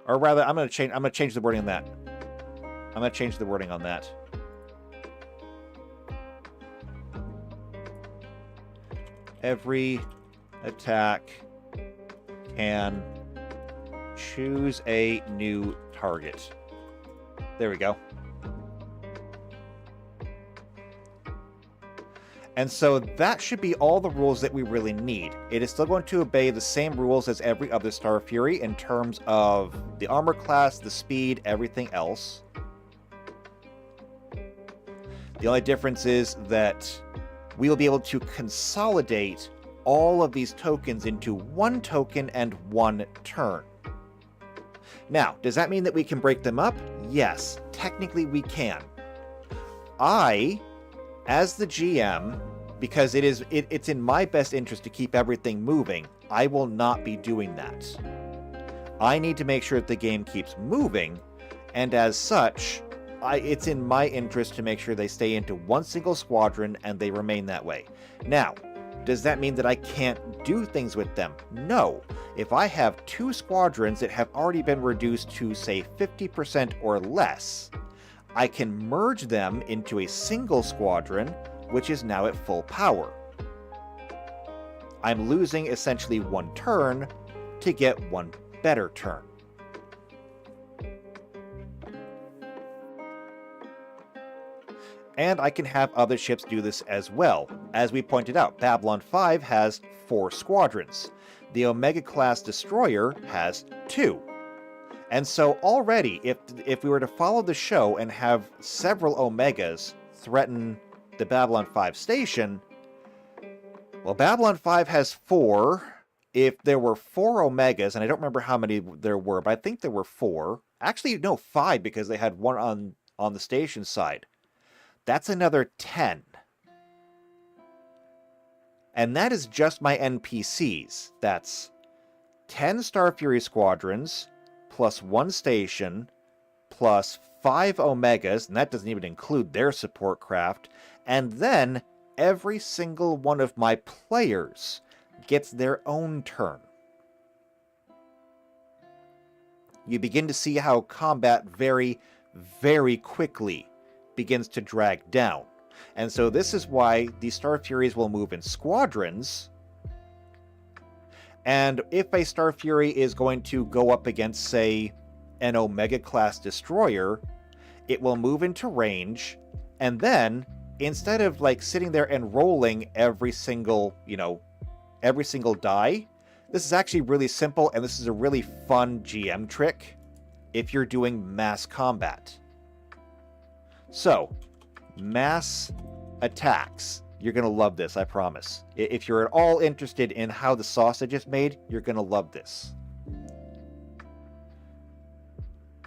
or rather, I'm going to change the wording on that. I'm going to change the wording on that. Every attack can choose a new target. There we go. And so that should be all the rules that we really need. It is still going to obey the same rules as every other Star Fury in terms of the armor class, the speed, everything else. The only difference is that we will be able to consolidate all of these tokens into one token and one turn. Now, does that mean that we can break them up? Yes, technically we can. I, as the GM, because it's in my best interest to keep everything moving, I will not be doing that. I need to make sure that the game keeps moving, and as such, it's in my interest to make sure they stay into one single squadron and they remain that way. Now, does that mean that I can't do things with them? No. If I have 2 squadrons that have already been reduced to, say, 50% or less, I can merge them into a single squadron, which is now at full power. I'm losing essentially 1 turn to get 1 better turn. And I can have other ships do this as well. As we pointed out, Babylon 5 has 4 squadrons. The Omega-class destroyer has 2. And so already, if we were to follow the show and have several Omegas threaten the Babylon 5 station, well, Babylon 5 has 4. If there were 4 Omegas, and I don't remember how many there were, but I think there were 4. Actually, no, 5, because they had 1 on the station side. That's another 10. And that is just my NPCs. That's 10 Star Fury squadrons, plus 1 station, plus 5 Omegas, and that doesn't even include their support craft, and then every single one of my players gets their own turn. You begin to see how combat very, very quickly begins to drag down. And so this is why the Star Furies will move in squadrons. And if a Star Fury is going to go up against, say, an Omega-class destroyer, it will move into range, and then, instead of, like, sitting there and rolling every single die, this is actually really simple, and this is a really fun GM trick if you're doing mass combat. So, mass attacks. You're going to love this, I promise. If you're at all interested in how the sausage is made, you're going to love this.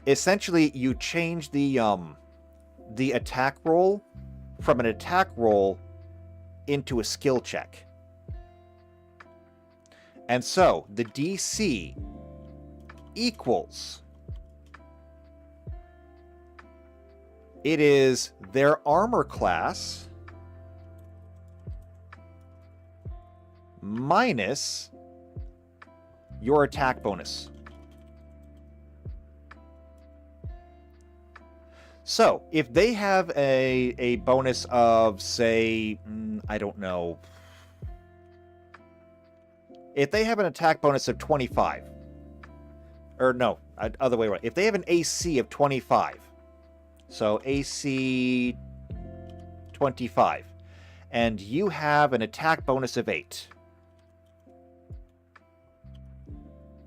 Essentially, you change the attack roll from an attack roll into a skill check. And so, the DC equals... It is their armor class minus your attack bonus. So, if they have a bonus of, say, I don't know. If they have an attack bonus of 25, or no, other way around. If they have an AC of 25, so AC 25, and you have an attack bonus of 8,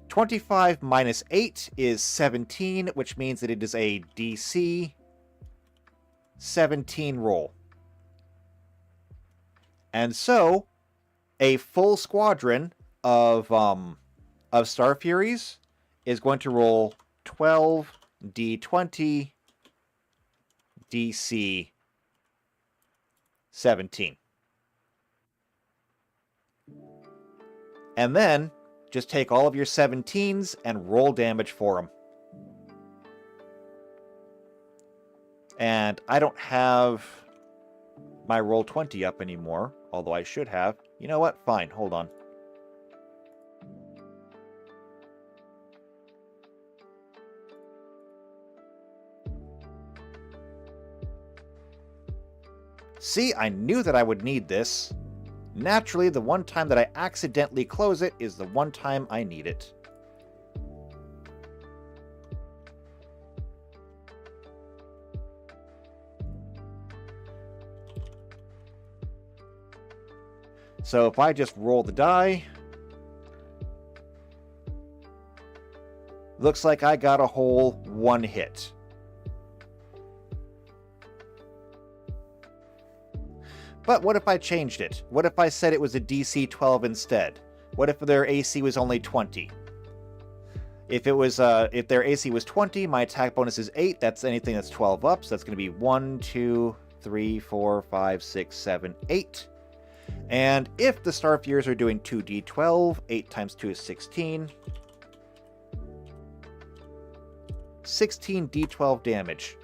25 minus 8 is 17, which means that it is a DC 17 roll. And so, a full squadron of Star Furies is going to roll 12 D20 DC 17. And then, just take all of your 17s and roll damage for them. And I don't have my roll 20 up anymore, although I should have. You know what? Fine, hold on. See, I knew that I would need this. Naturally, the one time that I accidentally close it is the one time I need it. So if I just roll the die, looks like I got a whole 1 hit. But what if I changed it? What if I said it was a DC 12 instead? What if their AC was only 20? If their AC was 20, my attack bonus is 8. That's anything that's 12 up. So that's going to be 1, 2, 3, 4, 5, 6, 7, 8. And if the Star Furies are doing 2d12, 8 times 2 is 16. 16 d12 damage.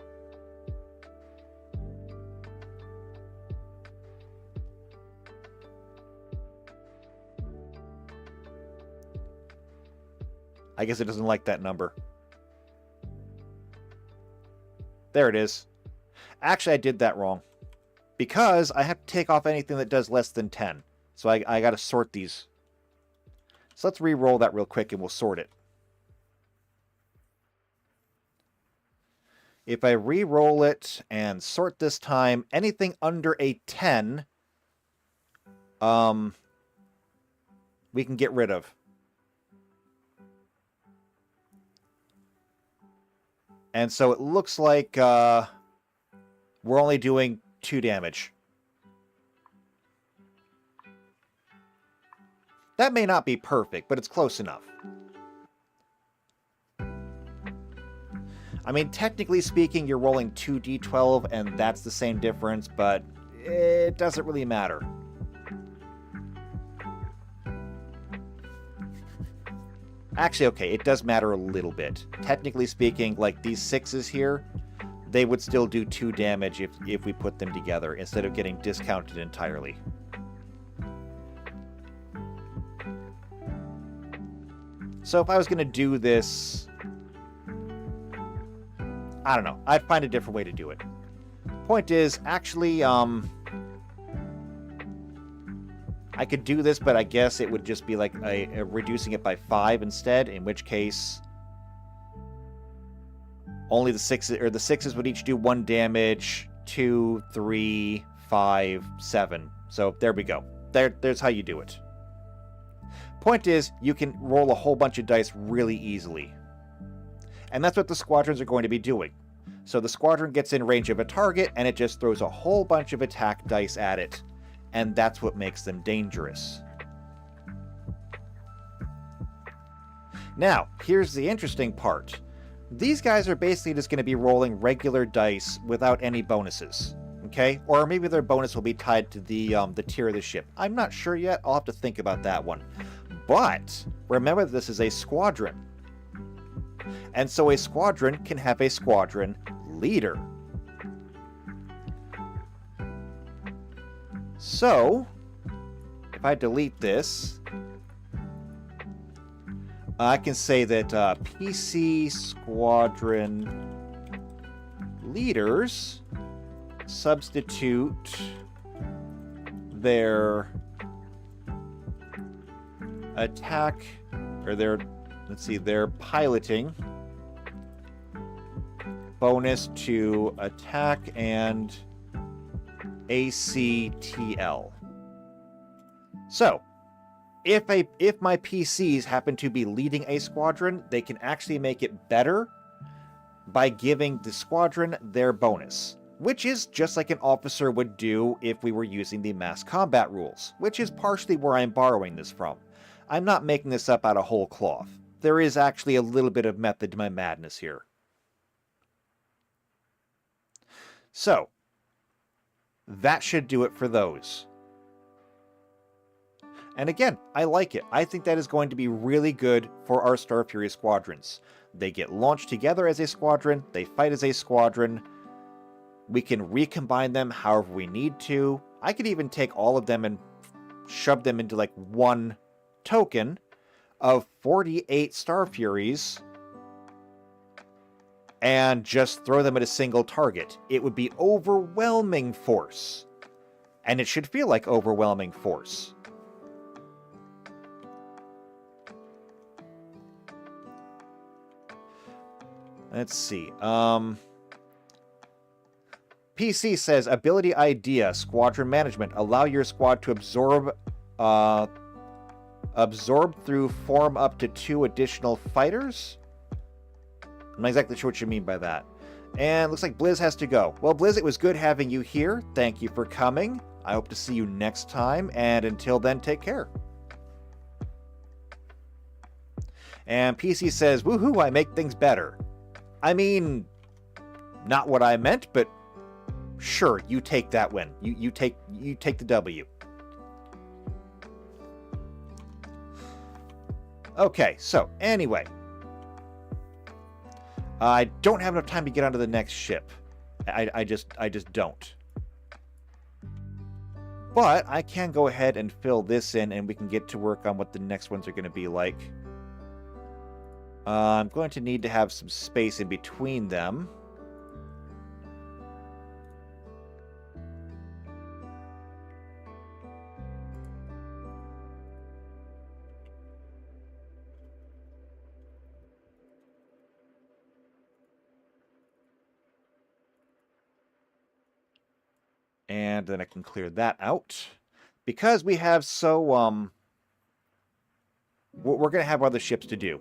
I guess it doesn't like that number. There it is. Actually, I did that wrong. Because I have to take off anything that does less than 10. So I got to sort these. So let's re-roll that real quick and we'll sort it. If I re-roll it and sort this time, anything under a 10, we can get rid of. And so it looks like we're only doing 2 damage. That may not be perfect, but it's close enough. I mean, technically speaking, you're rolling 2d12, and that's the same difference, but it doesn't really matter. Actually, okay, it does matter a little bit. Technically speaking, like these 6s here, they would still do 2 damage if we put them together, instead of getting discounted entirely. So if I was going to do this, I don't know, I'd find a different way to do it. Point is, actually, I could do this, but I guess it would just be like reducing it by 5 instead, in which case only the 6s would each do 1 damage, 2, 3, 5, 7. So there we go. There's how you do it. Point is, you can roll a whole bunch of dice really easily. And that's what the squadrons are going to be doing. So the squadron gets in range of a target, and it just throws a whole bunch of attack dice at it. And that's what makes them dangerous. Now, here's the interesting part. These guys are basically just going to be rolling regular dice without any bonuses. Okay? Or maybe their bonus will be tied to the tier of the ship. I'm not sure yet. I'll have to think about that one. But remember, this is a squadron. And so a squadron can have a squadron leader. So, if I delete this, I can say that PC squadron leaders substitute their attack, or their let's see, they're piloting. Bonus to attack and ACTL. So, if my PCs happen to be leading a squadron, they can actually make it better by giving the squadron their bonus, which is just like an officer would do if we were using the mass combat rules, which is partially where I'm borrowing this from. I'm not making this up out of whole cloth. There is actually a little bit of method to my madness here. So, that should do it for those. And again, I like it. I think that is going to be really good for our Star Fury squadrons. They get launched together as a squadron, they fight as a squadron, we can recombine them however we need to. I could even take all of them and shove them into like one token of 48 Star Furies and just throw them at a single target. It would be overwhelming force. And it should feel like overwhelming force. Let's see. PC says, ability idea, squadron management. Allow your squad to absorb through form up to 2 additional fighters? I'm not exactly sure what you mean by that. And looks like Blizz has to go. Well, Blizz, it was good having you here. Thank you for coming. I hope to see you next time. And until then, take care. And PC says, woohoo, I make things better. I mean, not what I meant, but sure, you take that win. You take the W. Okay, so anyway, I don't have enough time to get onto the next ship. I just don't. But I can go ahead and fill this in, and we can get to work on what the next ones are going to be like. I'm going to need to have some space in between them. And then I can clear that out. Because we have we're going to have other ships to do.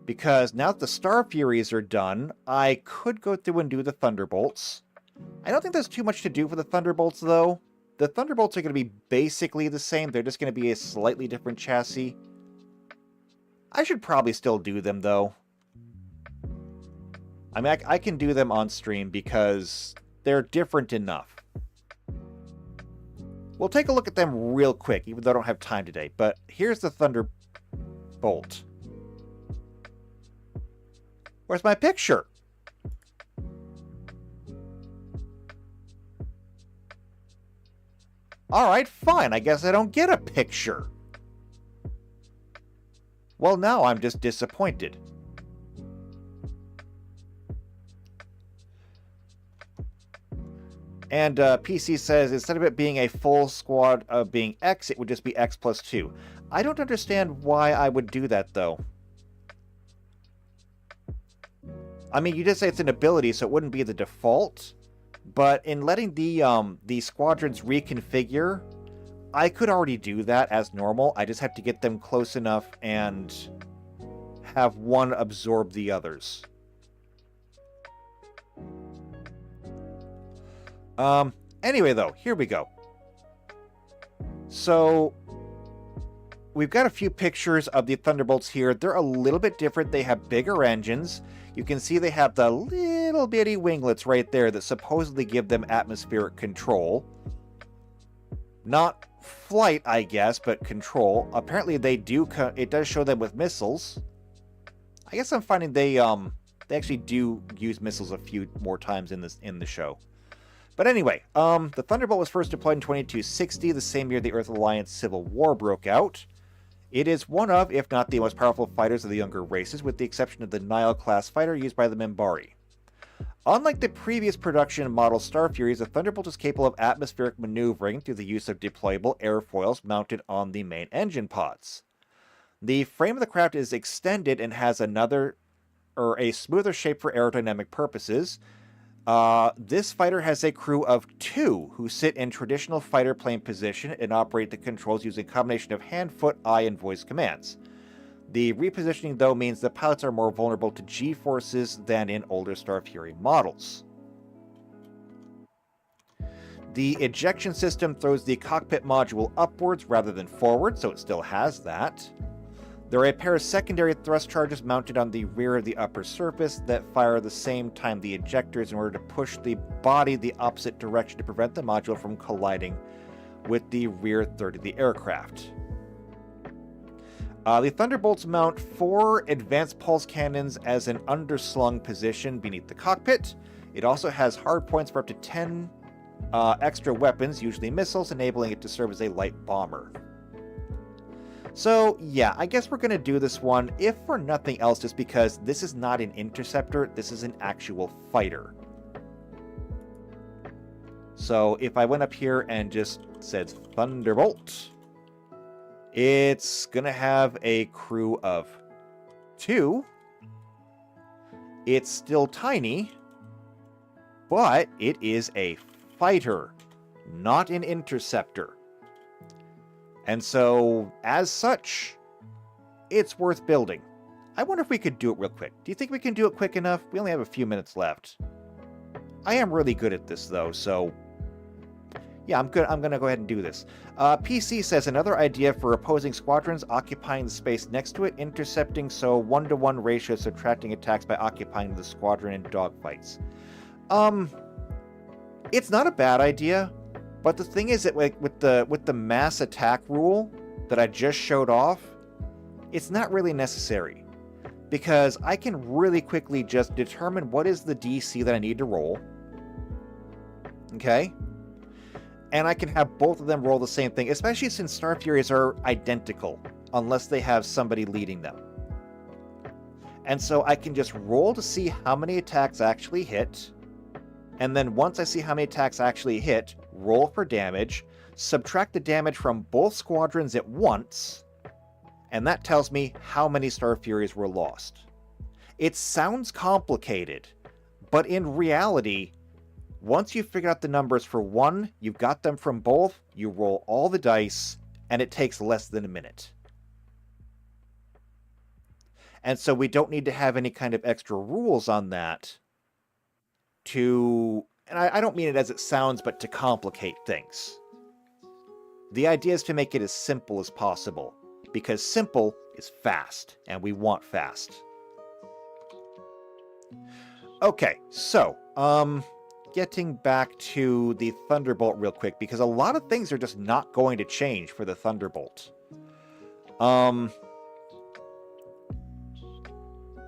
Because now that the Star Furies are done, I could go through and do the Thunderbolts. I don't think there's too much to do for the Thunderbolts, though. The Thunderbolts are going to be basically the same. They're just going to be a slightly different chassis. I should probably still do them, though. I mean, I can do them on stream because they're different enough. We'll take a look at them real quick, even though I don't have time today. But here's the Thunderbolt. Where's my picture? Alright, fine. I guess I don't get a picture. Well, now I'm just disappointed. And PC says, instead of it being a full squad of being X, it would just be X plus 2. I don't understand why I would do that, though. I mean, you did say it's an ability, so it wouldn't be the default. But in letting the squadrons reconfigure, I could already do that as normal. I just have to get them close enough and have one absorb the others. Anyway, though, here we go. So, we've got a few pictures of the Thunderbolts here. They're a little bit different. They have bigger engines. You can see they have the little bitty winglets right there that supposedly give them atmospheric control. Not flight, I guess, but control. Apparently they do, it does show them with missiles. I guess I'm finding they actually do use missiles a few more times in the show. But anyway, the Thunderbolt was first deployed in 2260, the same year the Earth Alliance Civil War broke out. It is one of, if not the most powerful fighters of the younger races, with the exception of the Nile-class fighter used by the Minbari. Unlike the previous production model Star Furies, the Thunderbolt is capable of atmospheric maneuvering through the use of deployable airfoils mounted on the main engine pods. The frame of the craft is extended and has a smoother shape for aerodynamic purposes. This fighter has a crew of 2 who sit in traditional fighter plane position and operate the controls using a combination of hand, foot, eye, and voice commands. The repositioning, though, means the pilots are more vulnerable to G-forces than in older Star Fury models. The ejection system throws the cockpit module upwards rather than forward, so it still has that. There are a pair of secondary thrust charges mounted on the rear of the upper surface that fire at the same time the ejectors in order to push the body the opposite direction to prevent the module from colliding with the rear third of the aircraft. The Thunderbolts mount 4 advanced pulse cannons as an underslung position beneath the cockpit. It also has hardpoints for up to 10 extra weapons, usually missiles, enabling it to serve as a light bomber. So, yeah, I guess we're going to do this one, if for nothing else, just because this is not an interceptor, this is an actual fighter. So, if I went up here and just said Thunderbolt, it's going to have a crew of 2. It's still tiny, but it is a fighter, not an interceptor. And so, as such, it's worth building. I wonder if we could do it real quick. Do you think we can do it quick enough? We only have a few minutes left. I am really good at this, though, so yeah, I'm good. I'm going to go ahead and do this. PC says another idea for opposing squadrons occupying the space next to it, intercepting, so 1-to-1 ratio, subtracting attacks by occupying the squadron in dogfights. It's not a bad idea, but the thing is that like with the mass attack rule that I just showed off, it's not really necessary, because I can really quickly just determine what is the DC that I need to roll. Okay? And I can have both of them roll the same thing, especially since Star Furies are identical, unless they have somebody leading them. And so I can just roll to see how many attacks actually hit, and then once I see how many attacks actually hit, roll for damage, subtract the damage from both squadrons at once, and that tells me how many Star Furies were lost. It sounds complicated, but in reality, once you've figured out the numbers for one, you've got them from both, you roll all the dice, and it takes less than a minute. And so we don't need to have any kind of extra rules on that to, and I don't mean it as it sounds, but to complicate things. The idea is to make it as simple as possible, because simple is fast, and we want fast. Okay, so, getting back to the Thunderbolt real quick, because a lot of things are just not going to change for the Thunderbolt.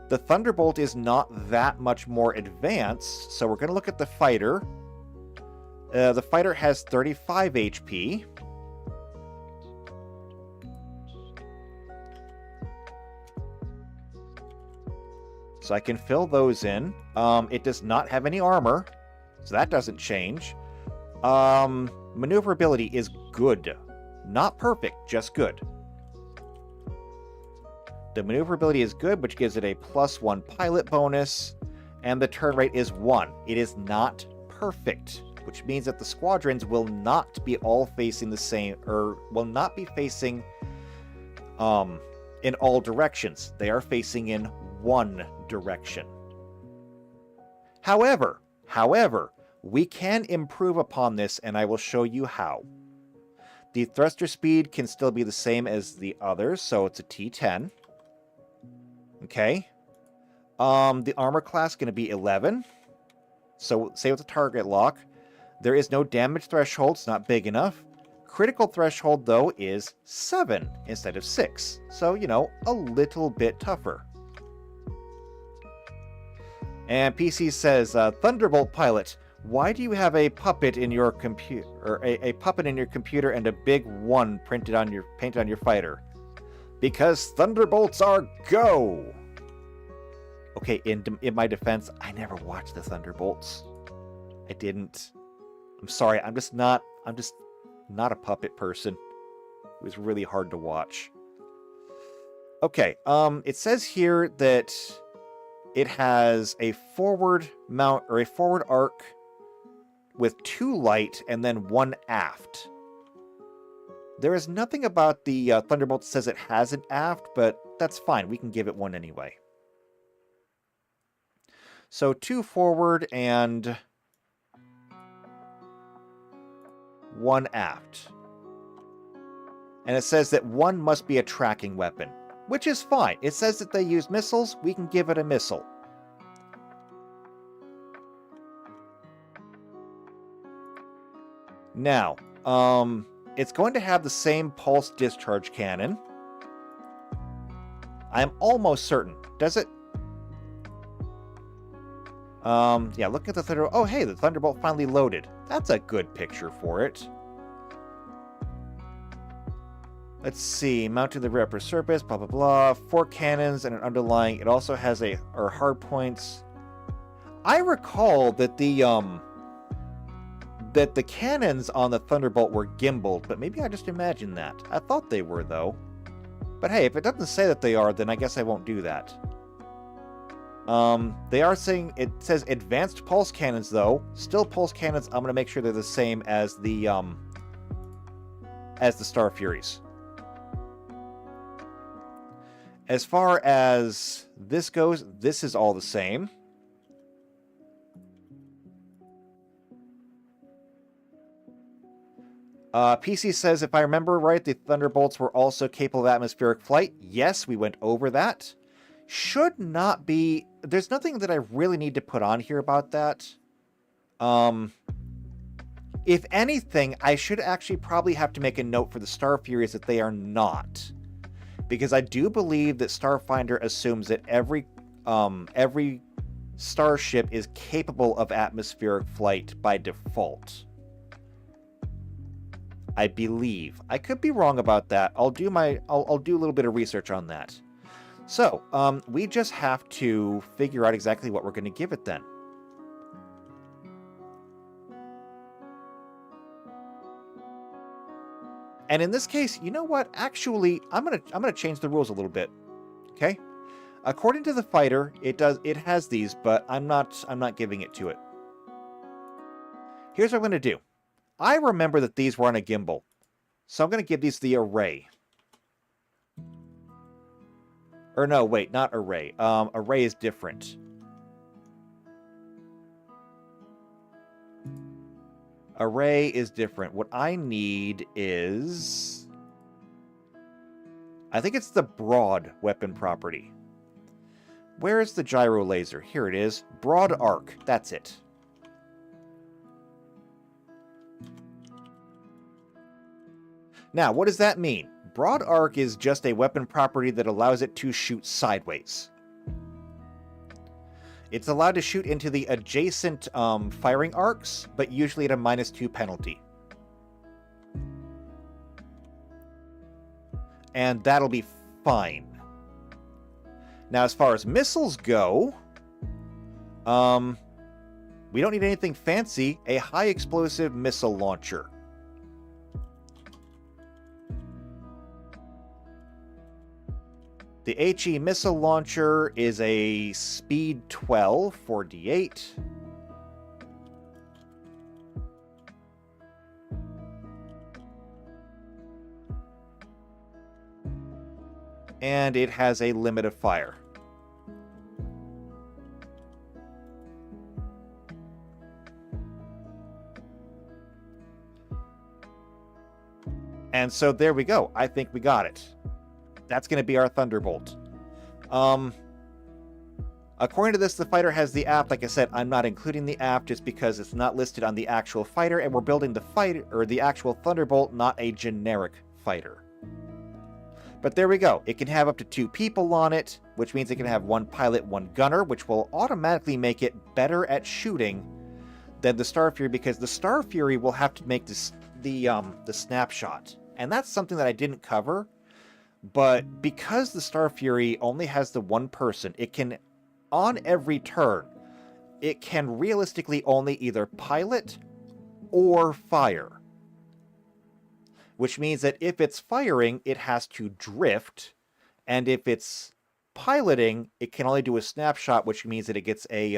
The Thunderbolt is not that much more advanced, so we're going to look at the fighter. The fighter has 35 HP. So I can fill those in. It does not have any armor, so that doesn't change. Maneuverability is good. Not perfect, just good. The maneuverability is good, which gives it a +1 pilot bonus, and the turn rate is 1. It is not perfect, which means that the squadrons will not be all facing the same, or will not be facing in all directions. They are facing in one direction. However, we can improve upon this, and I will show you how. The thruster speed can still be the same as the others, so it's a T10. Okay. The armor class is going to be 11. So, say with the target lock. There is no damage threshold, it's not big enough. Critical threshold, though, is 7 instead of 6. So, you know, a little bit tougher. And PC says, Thunderbolt pilot, why do you have a puppet in your computer, or a puppet in your computer and a big 1 painted on your fighter? Because Thunderbolts are go! Okay, in my defense, I never watched the Thunderbolts. I didn't. I'm sorry, I'm just not a puppet person. It was really hard to watch. Okay, it says here that it has a forward mount, or a forward arc with 2 light and then 1 aft. There is nothing about the Thunderbolt that says it has an aft, but that's fine. We can give it one anyway. So 2 forward and 1 aft. And it says that 1 must be a tracking weapon, which is fine. It says that they use missiles. We can give it a missile. Now, it's going to have the same pulse discharge cannon. I'm almost certain. Does it? Yeah, look at the Thunderbolt. Oh, hey, the Thunderbolt finally loaded. That's a good picture for it. Let's see. Mounting the rear upper surface, blah, blah, blah. 4 cannons and an underlying. It also has hard points. I recall that the cannons on the Thunderbolt were gimbaled, but maybe I just imagined that. I thought they were, though. But hey, if it doesn't say that they are, then I guess I won't do that. They are saying, it says advanced pulse cannons, though. Still pulse cannons, I'm going to make sure they're the same as the Star Furies. As far as this goes, this is all the same. PC says, if I remember right, the Thunderbolts were also capable of atmospheric flight. Yes, we went over that. Should not be... There's nothing that I really need to put on here about that. If anything, I should actually probably have to make a note for the Star Furies that they are not. Because I do believe that Starfinder assumes that every starship is capable of atmospheric flight by default. I believe. I could be wrong about that. I'll do a little bit of research on that. So, we just have to figure out exactly what we're going to give it then. And in this case, you know what? Actually, I'm gonna change the rules a little bit. Okay? According to the fighter, it has these, but I'm not giving it to it. Here's what I'm going to do. I remember that these were on a gimbal, so I'm going to give these the array. Or no, wait, not array. Array is different. Array is different. What I need is... I think it's the broad weapon property. Where is the gyro laser? Here it is. Broad arc. That's it. Now, what does that mean? Broad arc is just a weapon property that allows it to shoot sideways. It's allowed to shoot into the adjacent firing arcs, but usually at a -2 penalty. And that'll be fine. Now, as far as missiles go, we don't need anything fancy. A high explosive missile launcher. The HE missile launcher is a speed 12 for D8. And it has a limit of fire. And so there we go. I think we got it. That's going to be our Thunderbolt. According to this, the fighter has the aft. Like I said, I'm not including the aft just because it's not listed on the actual fighter, and we're building the fighter, or the actual Thunderbolt, not a generic fighter. But there we go. It can have up to 2 people on it, which means it can have 1 pilot, 1 gunner, which will automatically make it better at shooting than the Star Fury, because the Star Fury will have to make the snapshot. And that's something that I didn't cover. But because the Star Fury only has the 1 person, it can on every turn, it can realistically only either pilot or fire. Which means that if it's firing, it has to drift, and if it's piloting, it can only do a snapshot, which means that it gets a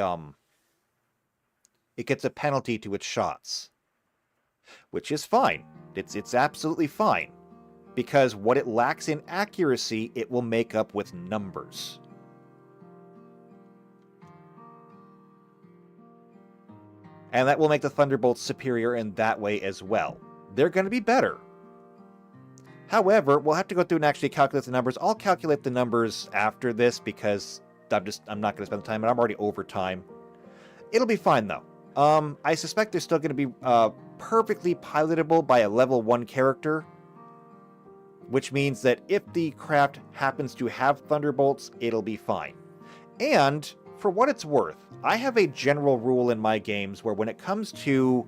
penalty to its shots. Which is fine. It's absolutely fine. Because what it lacks in accuracy, it will make up with numbers. And that will make the Thunderbolts superior in that way as well. They're going to be better. However, we'll have to go through and actually calculate the numbers. I'll calculate the numbers after this because I'm not going to spend the time, and I'm already over time. It'll be fine, though. I suspect they're still going to be perfectly pilotable by a level 1 character, which means that if the craft happens to have Thunderbolts, it'll be fine. And, for what it's worth, I have a general rule in my games where when it comes to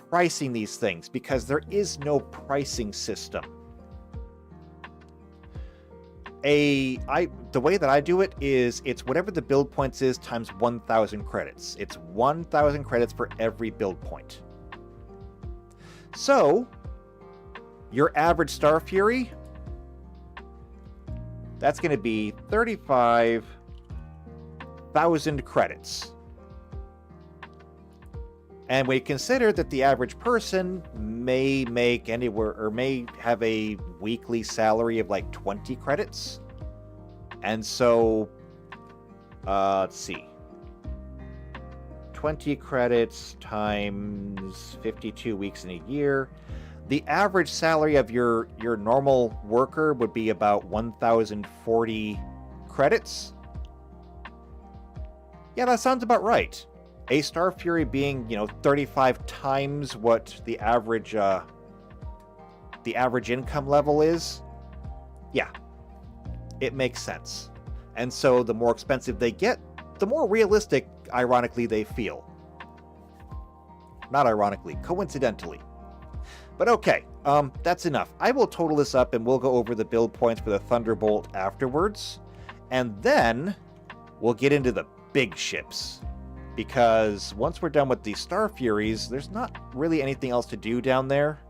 pricing these things, because there is no pricing system, the way that I do it is it's whatever the build points is times 1,000 credits. It's 1,000 credits for every build point. So, your average Star Fury, that's going to be 35,000 credits. And we consider that the average person may make anywhere, or may have a weekly salary of like 20 credits. And so, let's see. 20 credits times 52 weeks in a year. The average salary of your normal worker would be about 1,040 credits. Yeah, that sounds about right. A Star Fury being, 35 times what the average income level is. Yeah, it makes sense. And so the more expensive they get, the more realistic, ironically, they feel. Not ironically, coincidentally. But okay, that's enough. I will total this up and we'll go over the build points for the Thunderbolt afterwards. And then we'll get into the big ships. Because once we're done with the Star Furies, there's not really anything else to do down there.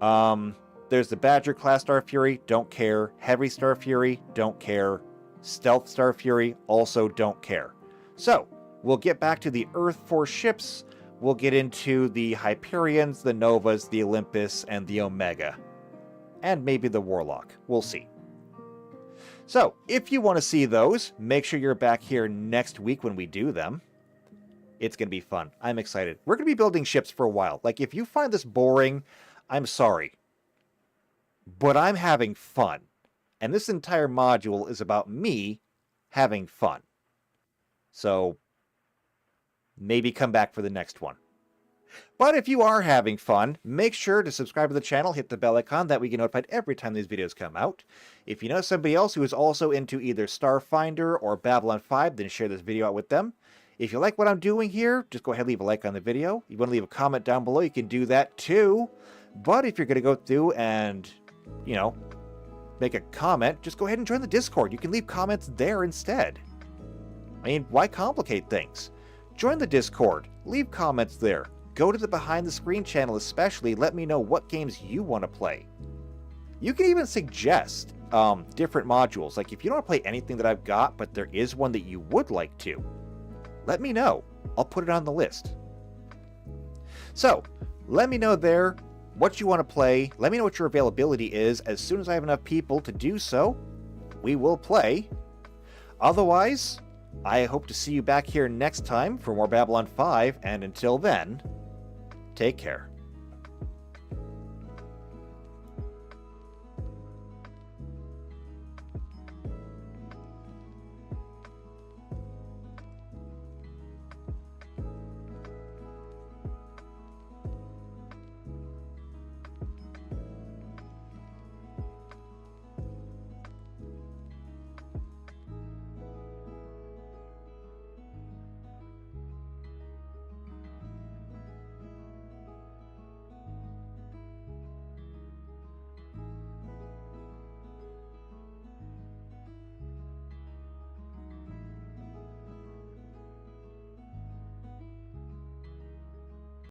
There's the Badger class Star Fury, don't care. Heavy Star Fury, don't care. Stealth Star Fury, also don't care. So, we'll get back to the Earth Force ships. We'll get into the Hyperions, the Novas, the Olympus, and the Omega. And maybe the Warlock. We'll see. So, if you want to see those, make sure you're back here next week when we do them. It's going to be fun. I'm excited. We're going to be building ships for a while. Like, if you find this boring, I'm sorry. But I'm having fun. And this entire module is about me having fun. So, maybe come back for the next one. But if you are having fun, make sure to subscribe to the channel, hit the bell icon, that we get notified every time these videos come out. If you know somebody else who is also into either Starfinder or Babylon 5, then share this video out with them. If you like what I'm doing here, just go ahead and leave a like on the video. If you want to leave a comment down below, you can do that too. But if you're going to go through and, make a comment, just go ahead and join the Discord. You can leave comments there instead. I mean, why complicate things? Join the Discord. Leave comments there. Go to the Behind the Screen channel especially. Let me know what games you want to play. You can even suggest different modules. Like if you don't want to play anything that I've got, but there is one that you would like to, let me know. I'll put it on the list. So, let me know there what you want to play. Let me know what your availability is. As soon as I have enough people to do so, we will play. Otherwise, I hope to see you back here next time for more Babylon 5, and until then, take care.